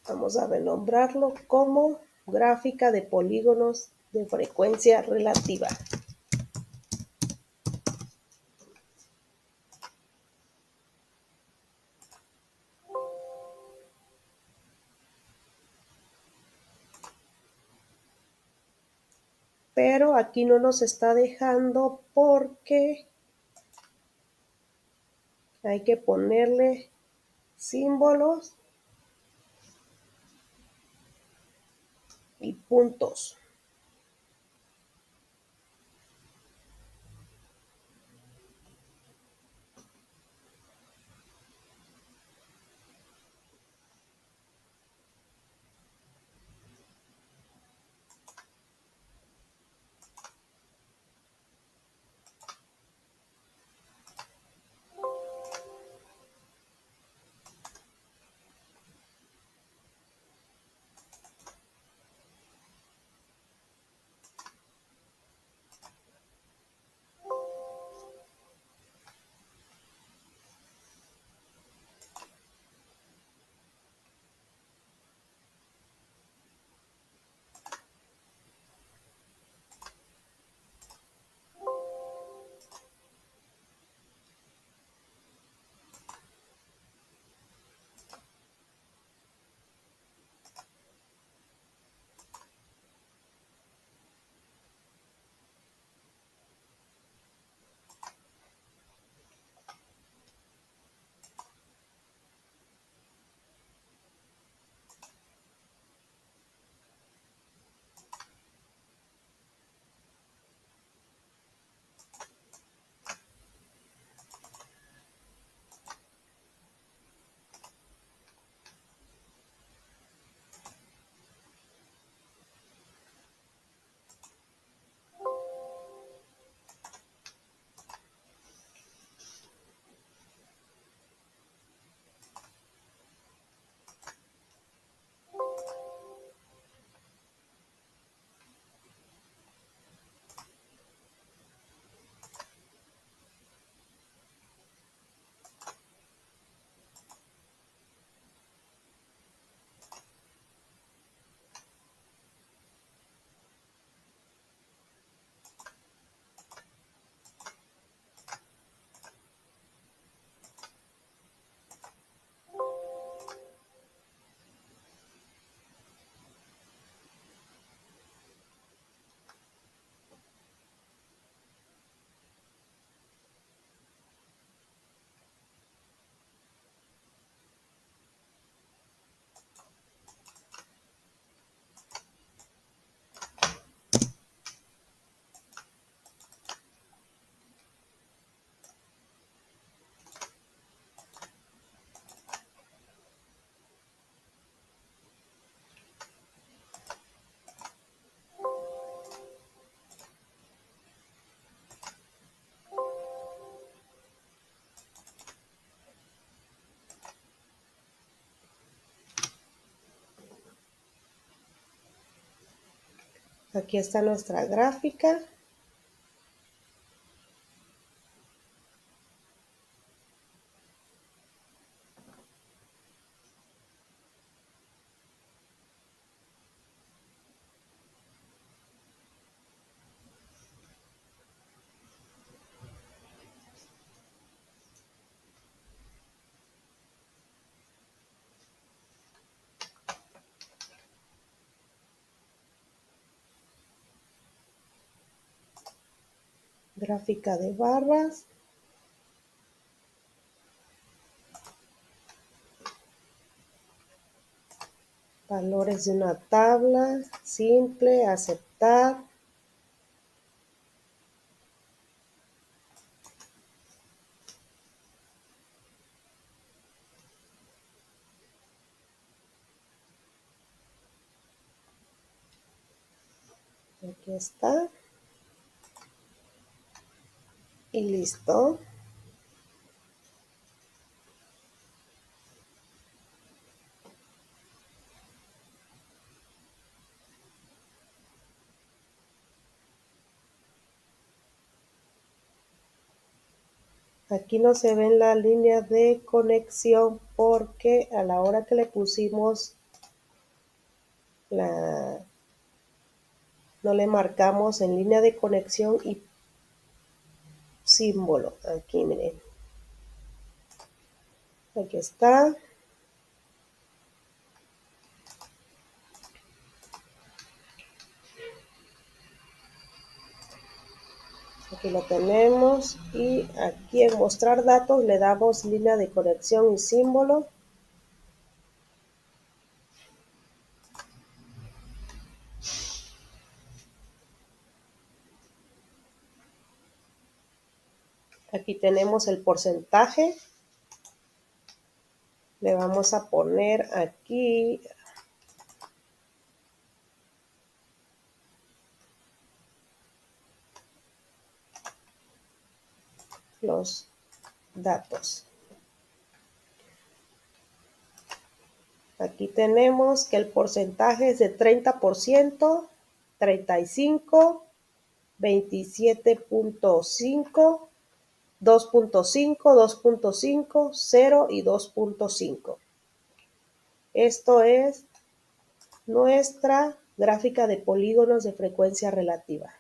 Vamos a renombrarlo como gráfica de polígonos de frecuencia relativa. Pero aquí no nos está dejando porque hay que ponerle símbolos y puntos. Aquí está nuestra gráfica. Gráfica de barras. Valores de una tabla. Simple. Aceptar. Aquí está. Y listo. Aquí no se ve la línea de conexión porque a la hora que le pusimos no le marcamos en línea de conexión y símbolo. Aquí miren. Aquí está. Aquí lo tenemos y aquí en mostrar datos le damos línea de conexión y símbolo. Aquí tenemos el porcentaje. Le vamos a poner aquí los datos. Aquí tenemos que el porcentaje es de 30%, 35%, 27.5%, 2.5, 2.5, 0 y 2.5. Esto es nuestra gráfica de polígonos de frecuencia relativa.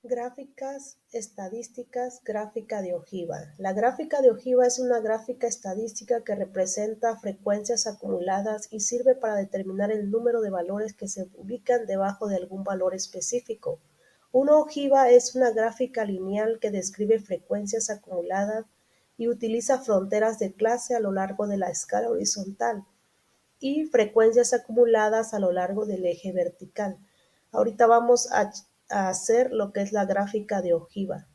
Gráficas estadísticas, gráfica de ojiva. La gráfica de ojiva es una gráfica estadística que representa frecuencias acumuladas y sirve para determinar el número de valores que se ubican debajo de algún valor específico. Una ojiva es una gráfica lineal que describe frecuencias acumuladas y utiliza fronteras de clase a lo largo de la escala horizontal y frecuencias acumuladas a lo largo del eje vertical. Ahorita vamos a hacer lo que es la gráfica de ojiva.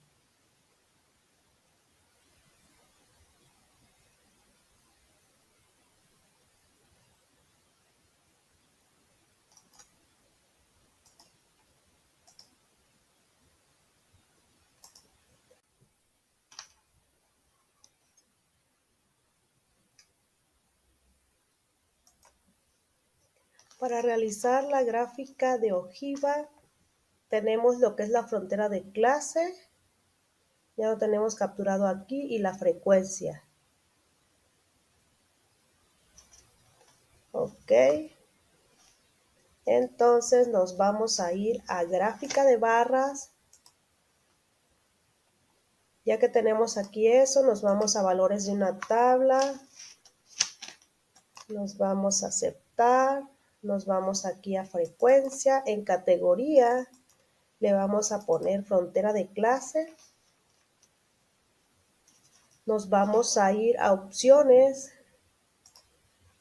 Para realizar la gráfica de ojiva tenemos lo que es la frontera de clase, ya lo tenemos capturado aquí, y la frecuencia. Ok, entonces nos vamos a ir a gráfica de barras. Ya que tenemos aquí eso, nos vamos a valores de una tabla, nos vamos a aceptar, nos vamos aquí a frecuencia, en categoría le vamos a poner frontera de clase, nos vamos a ir a opciones,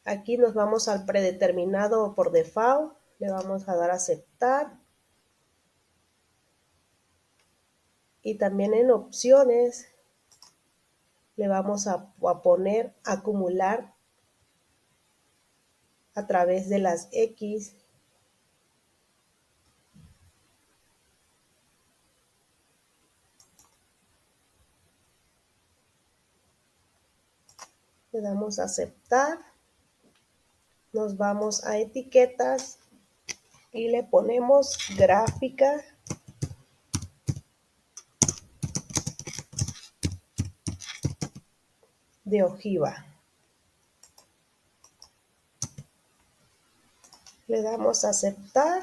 aquí nos vamos al predeterminado por default, le vamos a dar a aceptar Y también en opciones le vamos a poner acumular a través de las X. Le damos a aceptar. Nos vamos a etiquetas y le ponemos gráfica de ojiva. Le damos a aceptar.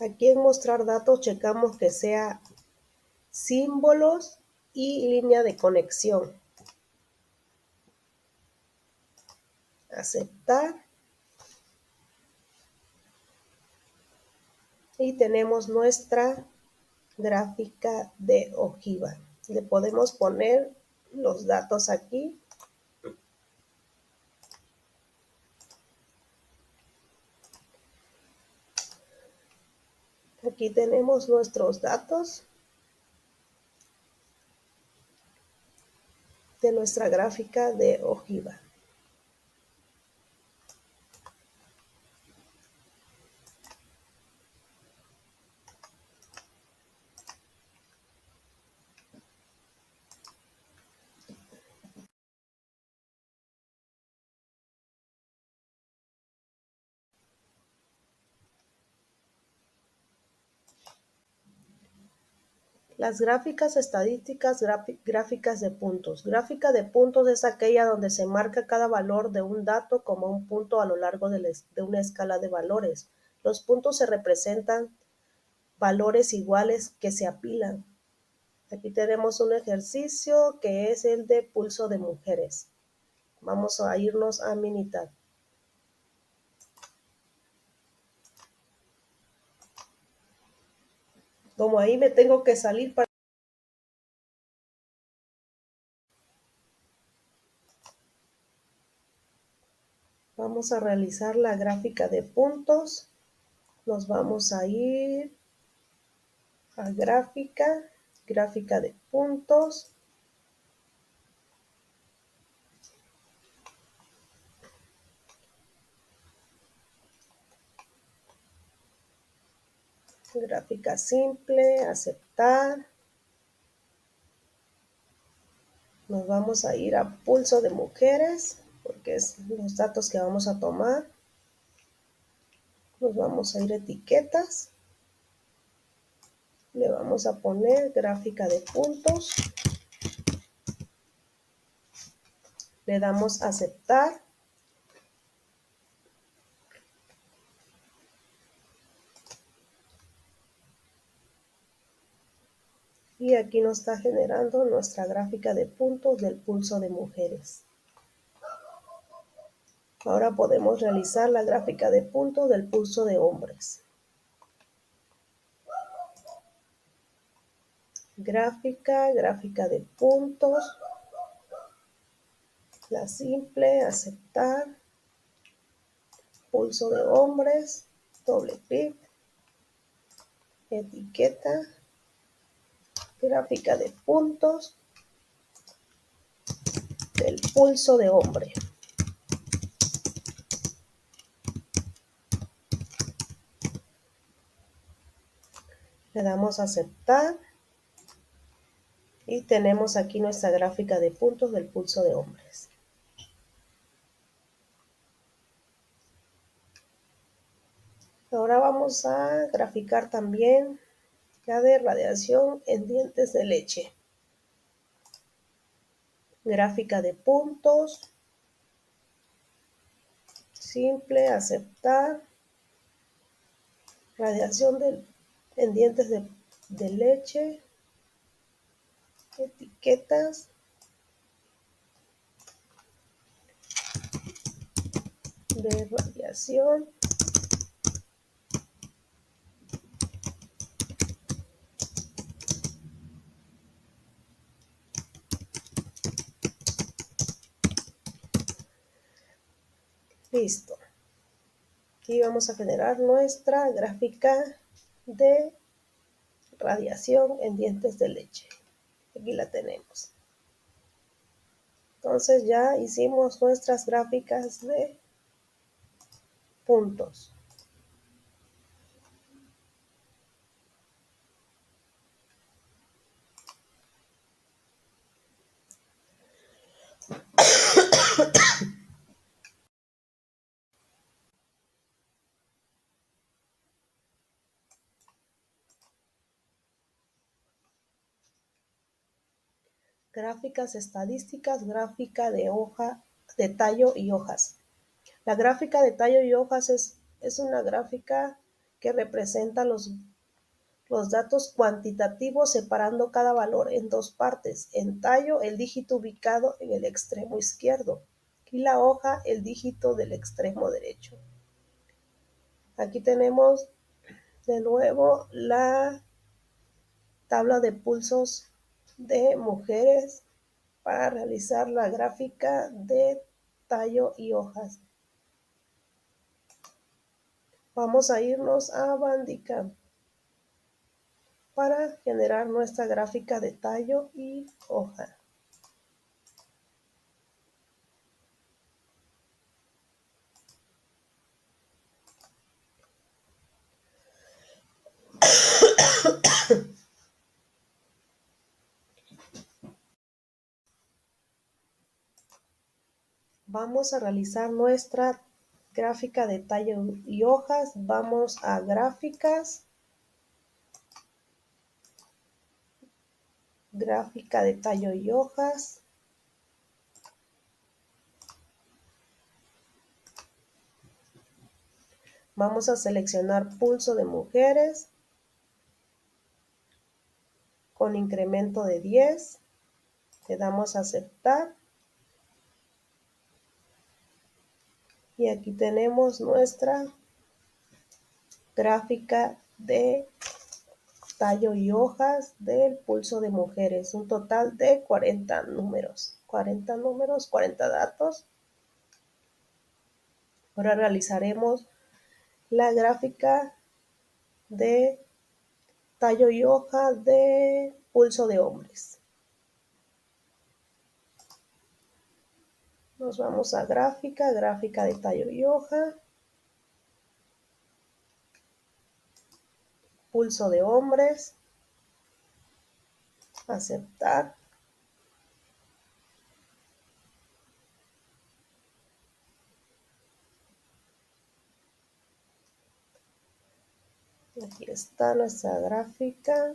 Aquí en mostrar datos checamos que sea símbolos y línea de conexión. Aceptar. Y tenemos nuestra gráfica de ojiva. Le podemos poner los datos aquí. Aquí tenemos nuestros datos de nuestra gráfica de ojiva. Las gráficas estadísticas, gráficas de puntos. Gráfica de puntos es aquella donde se marca cada valor de un dato como un punto a lo largo de una escala de valores. Los puntos se representan valores iguales que se apilan. Aquí tenemos un ejercicio que es el de pulso de mujeres. Vamos a irnos a Minitab. Como ahí me tengo que salir para... Vamos a realizar la gráfica de puntos. Nos vamos a ir a gráfica de puntos. Gráfica simple, aceptar. Nos vamos a ir a pulso de mujeres, porque es los datos que vamos a tomar. Nos vamos a ir a etiquetas. Le vamos a poner gráfica de puntos. Le damos a aceptar. Y aquí nos está generando nuestra gráfica de puntos del pulso de mujeres. Ahora podemos realizar la gráfica de puntos del pulso de hombres. Gráfica de puntos. La simple, aceptar. Pulso de hombres, doble clic. Etiqueta. Gráfica de puntos del pulso de hombre. Le damos a aceptar. Y tenemos aquí nuestra gráfica de puntos del pulso de hombres. Ahora vamos a graficar también la de radiación en dientes de leche. Gráfica de puntos. Simple, aceptar. Radiación en dientes de leche. Etiquetas. De radiación. Listo. Aquí vamos a generar nuestra gráfica de radiación en dientes de leche. Aquí la tenemos. Entonces ya hicimos nuestras gráficas de puntos. Gráficas estadísticas, gráfica de hoja, de tallo y hojas. La gráfica de tallo y hojas es una gráfica que representa los datos cuantitativos separando cada valor en dos partes. En tallo, el dígito ubicado en el extremo izquierdo y la hoja, el dígito del extremo derecho. Aquí tenemos de nuevo la tabla de pulsos de mujeres para realizar la gráfica de tallo y hojas. Vamos a irnos a Bandicam para generar nuestra gráfica de tallo y hoja. Vamos a realizar nuestra gráfica de tallo y hojas. Vamos a gráficas, gráfica de tallo y hojas. Vamos a seleccionar pulso de mujeres con incremento de 10. Le damos a aceptar. Y aquí tenemos nuestra gráfica de tallo y hojas del pulso de mujeres. Un total de 40 números. 40 números, 40 datos. Ahora realizaremos la gráfica de tallo y hoja de pulso de hombres. Nos vamos a gráfica, gráfica de tallo y hoja, pulso de hombres, aceptar. Aquí está nuestra gráfica.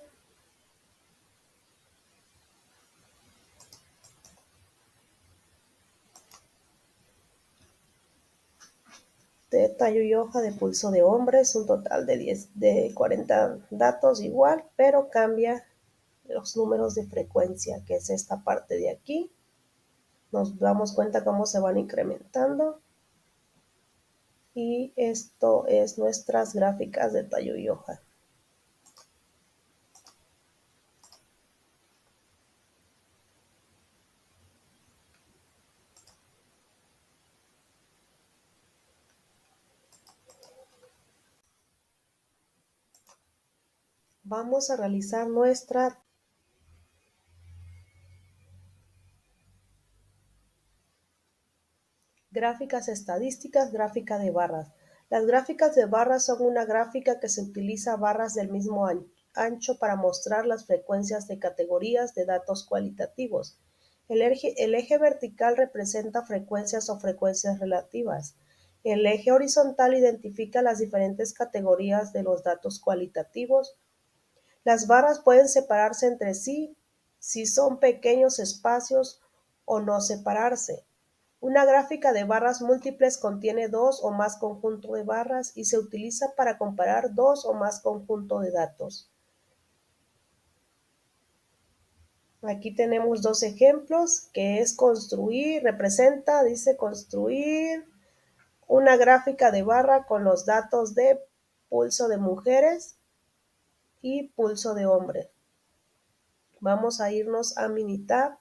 De tallo y hoja de pulso de hombres, un total de 40 datos igual, pero cambia los números de frecuencia, que es esta parte de aquí. Nos damos cuenta cómo se van incrementando. Y esto es nuestras gráficas de tallo y hoja. Vamos a realizar nuestra gráficas estadísticas, gráfica de barras. Las gráficas de barras son una gráfica que se utiliza barras del mismo ancho para mostrar las frecuencias de categorías de datos cualitativos. El eje vertical representa frecuencias o frecuencias relativas. El eje horizontal identifica las diferentes categorías de los datos cualitativos. Las barras pueden separarse entre sí si son pequeños espacios o no separarse. Una gráfica de barras múltiples contiene dos o más conjuntos de barras y se utiliza para comparar dos o más conjuntos de datos. Aquí tenemos dos ejemplos, que es dice construir una gráfica de barra con los datos de pulso de mujeres y pulso de hombres. Vamos a irnos a Minitab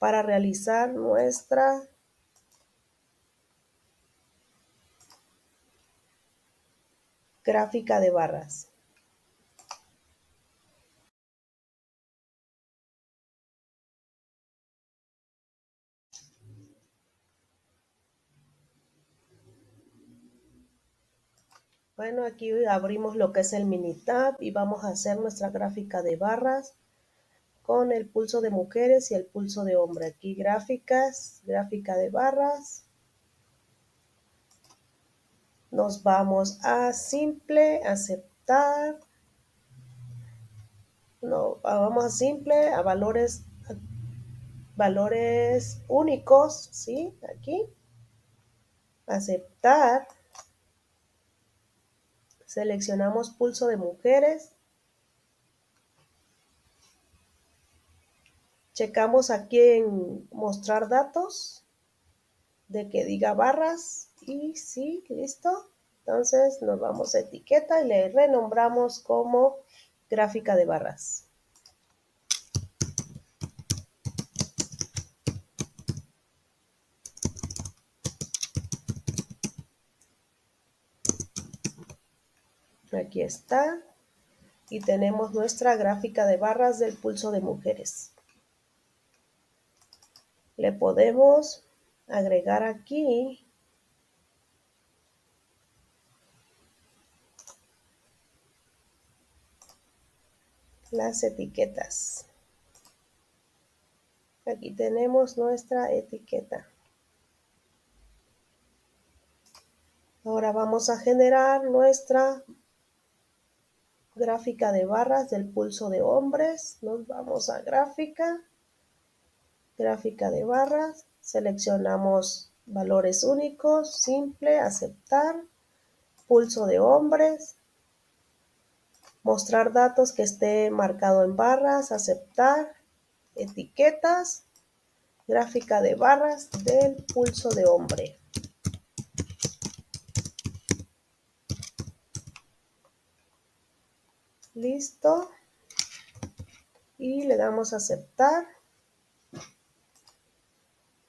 para realizar nuestra Gráfica de barras. Bueno, aquí abrimos lo que es el Minitab y vamos a hacer nuestra gráfica de barras con el pulso de mujeres y el pulso de hombre. Aquí gráficas, gráfica de barras. Nos vamos a simple, aceptar. No, vamos a simple, a valores únicos, ¿sí? Aquí. Aceptar. Seleccionamos pulso de mujeres. Checamos aquí en mostrar datos. De que diga barras. Y sí, listo. Entonces nos vamos a etiqueta y le renombramos como gráfica de barras. Aquí está. Y tenemos nuestra gráfica de barras del pulso de mujeres. Le podemos agregar aquí las etiquetas. Aquí tenemos nuestra etiqueta. Ahora vamos a generar nuestra gráfica de barras del pulso de hombres. Nos vamos a gráfica de barras. Seleccionamos valores únicos, simple, aceptar, pulso de hombres, mostrar datos que esté marcado en barras, aceptar, etiquetas, gráfica de barras del pulso de hombre. Listo. Y le damos a aceptar.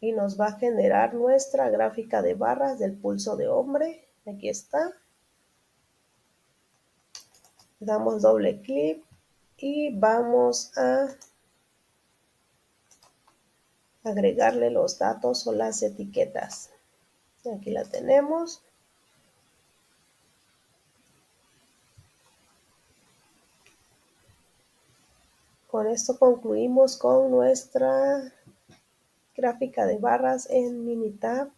Y nos va a generar nuestra gráfica de barras del pulso de hombre. Aquí está. Le damos doble clic y vamos a agregarle los datos o las etiquetas. Aquí la tenemos. Con esto concluimos con nuestra gráfica de barras en Minitab.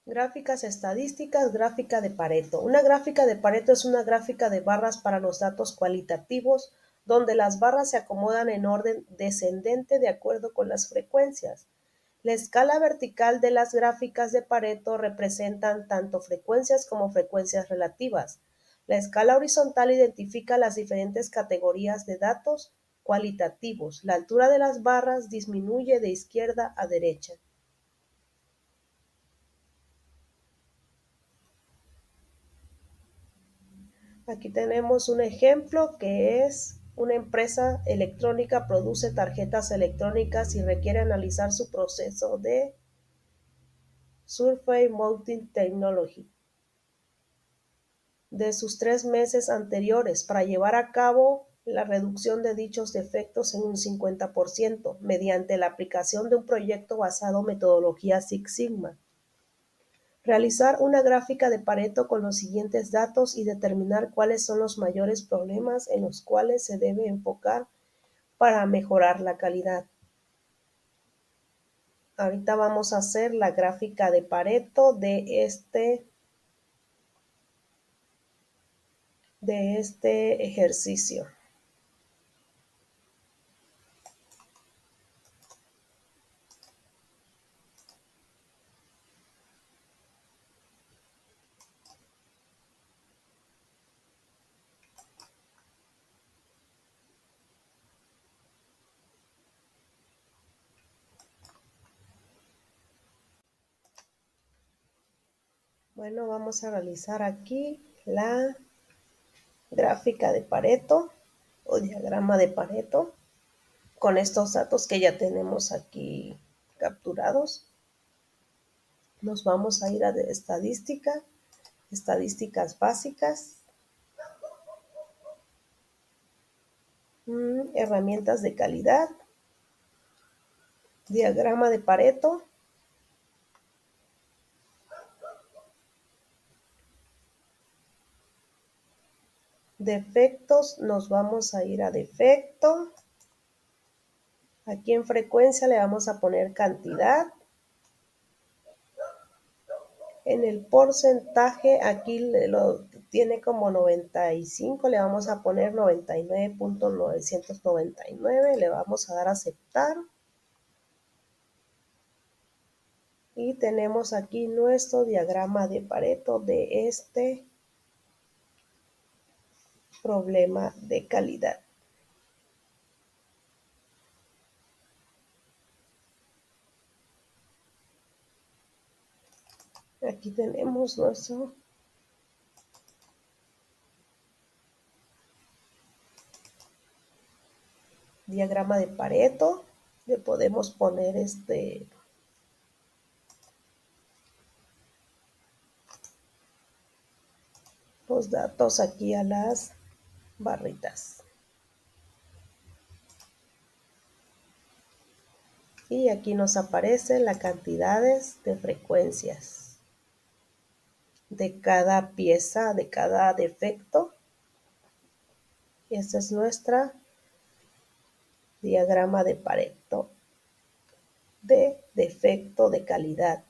Gráficas estadísticas, gráfica de Pareto. Una gráfica de Pareto es una gráfica de barras para los datos cualitativos, donde las barras se acomodan en orden descendente de acuerdo con las frecuencias. La escala vertical de las gráficas de Pareto representan tanto frecuencias como frecuencias relativas. La escala horizontal identifica las diferentes categorías de datos cualitativos. La altura de las barras disminuye de izquierda a derecha. Aquí tenemos un ejemplo que es una empresa electrónica produce tarjetas electrónicas y requiere analizar su proceso de Surface Mounting Technology de sus 3 meses anteriores para llevar a cabo la reducción de dichos defectos en un 50% mediante la aplicación de un proyecto basado en metodología Six Sigma. Realizar una gráfica de Pareto con los siguientes datos y determinar cuáles son los mayores problemas en los cuales se debe enfocar para mejorar la calidad. Ahorita vamos a hacer la gráfica de Pareto de este ejercicio. Bueno, vamos a realizar aquí la gráfica de Pareto o diagrama de Pareto con estos datos que ya tenemos aquí capturados. Nos vamos a ir a estadística, estadísticas básicas, herramientas de calidad, diagrama de Pareto, defectos, nos vamos a ir a defecto. Aquí en frecuencia le vamos a poner cantidad. En el porcentaje, aquí lo tiene como 95, le vamos a poner 99.999, le vamos a dar a aceptar. Y tenemos aquí nuestro diagrama de Pareto de este problema de calidad. Aquí tenemos nuestro diagrama de Pareto. Le podemos poner los datos aquí a las barritas. Y aquí nos aparecen las cantidades de frecuencias de cada pieza, de cada defecto. Y este es nuestro diagrama de Pareto de defecto de calidad.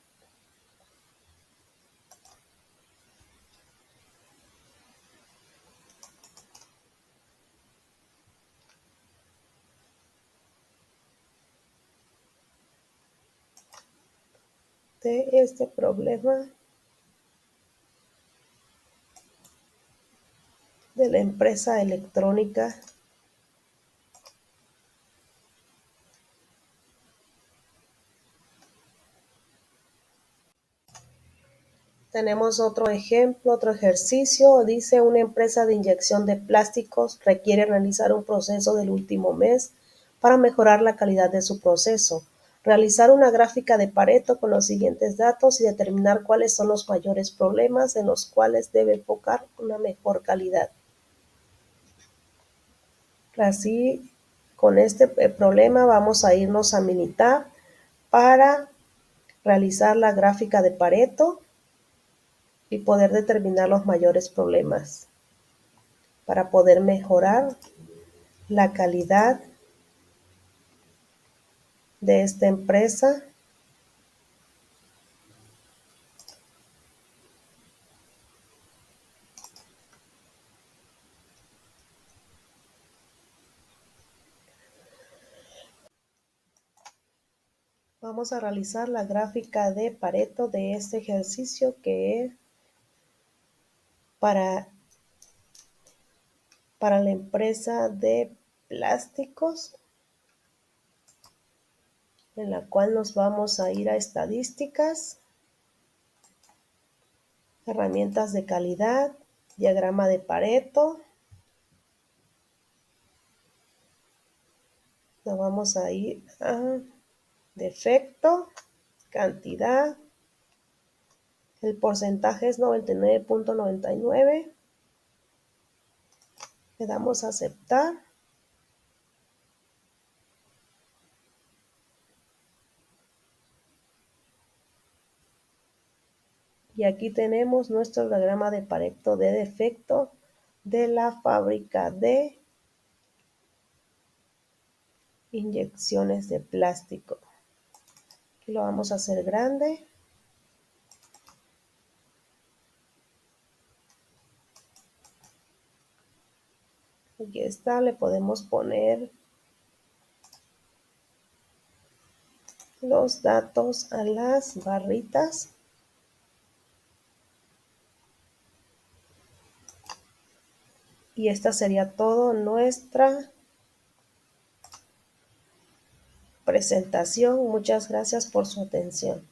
De este problema de la empresa electrónica Tenemos otro ejemplo, otro ejercicio. Dice: una empresa de inyección de plásticos requiere realizar un proceso del último mes para mejorar la calidad de su proceso. Realizar una gráfica de Pareto con los siguientes datos y determinar cuáles son los mayores problemas en los cuales debe enfocar una mejor calidad. Así, con este problema vamos a irnos a Minitab para realizar la gráfica de Pareto y poder determinar los mayores problemas para poder mejorar la calidad de esta empresa. Vamos a realizar la gráfica de Pareto de este ejercicio, que es para la empresa de plásticos, en la cual nos vamos a ir a estadísticas, herramientas de calidad, diagrama de Pareto. Nos vamos a ir a defecto, cantidad, el porcentaje es 99.99, le damos a aceptar. Y aquí tenemos nuestro diagrama de Pareto de defecto de la fábrica de inyecciones de plástico. Aquí lo vamos a hacer grande. Aquí está, le podemos poner los datos a las barritas. Y esta sería todo nuestra presentación. Muchas gracias por su atención.